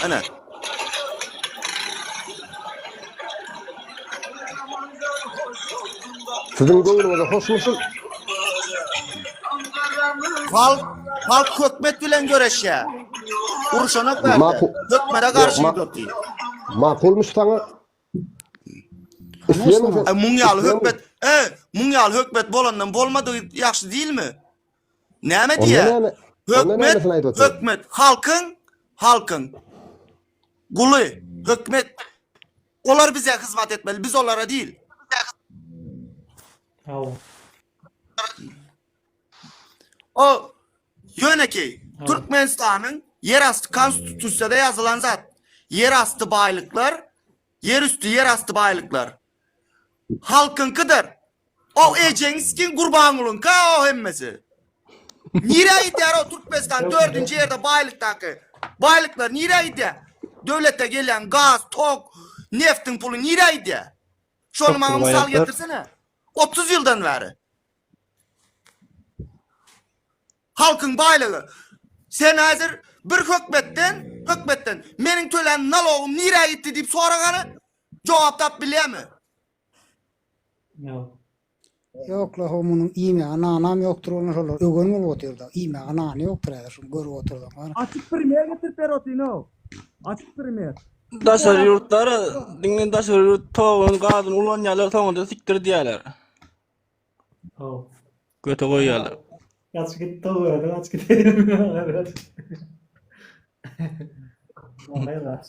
Ana. Sizin goğunumaza hoş musun? Halk hükmet bilen göreşe. Uruşanak verdi. Hükmete karşı gidiyor. Makulmuş sana. Mungyal hükmet bolandan bolmadı yaxşı değil mi? Näme diye? Hükmet halkın kulu hükmet. Olar bize hizmet etmeli, biz onlara değil. Hawa. O yöneki Türkmenistan'ın yerastı konstitüsyada yazılan zat. Yerastı baylıklar, yerüstü yerastı baylıklar. Halkınkıdır. O eceğinizkin kurban olun ka o hemmesi. Nire gider o Türkmenistan 4. yerde baylıktaki baylıklar nire gider? Devlete gelen gaz, tok, neftin pulu nire gider? Şunu bana misal getirsene. 30 yıldan beri. Halkın baylığı. Sen hazır bir hükmetten menin tölen naloğum nire gitti deyip sorağını cevap tap biliyor mi? Yok. Yok la homunun iyime anam yoktur onu şolar. Ögön mü oturdu? İyime ananı yoktur ya şu görüp oturdum. Açık premier getirip berotino. Açık premier. Daşarı yurtları, dingen daşarı yurt toğun, kadın, ulanyalar toğunda siktir diyorlar. Hawa. Göte koyuyorlar. Kaç gitti o ya, kaç gitti. Olay var.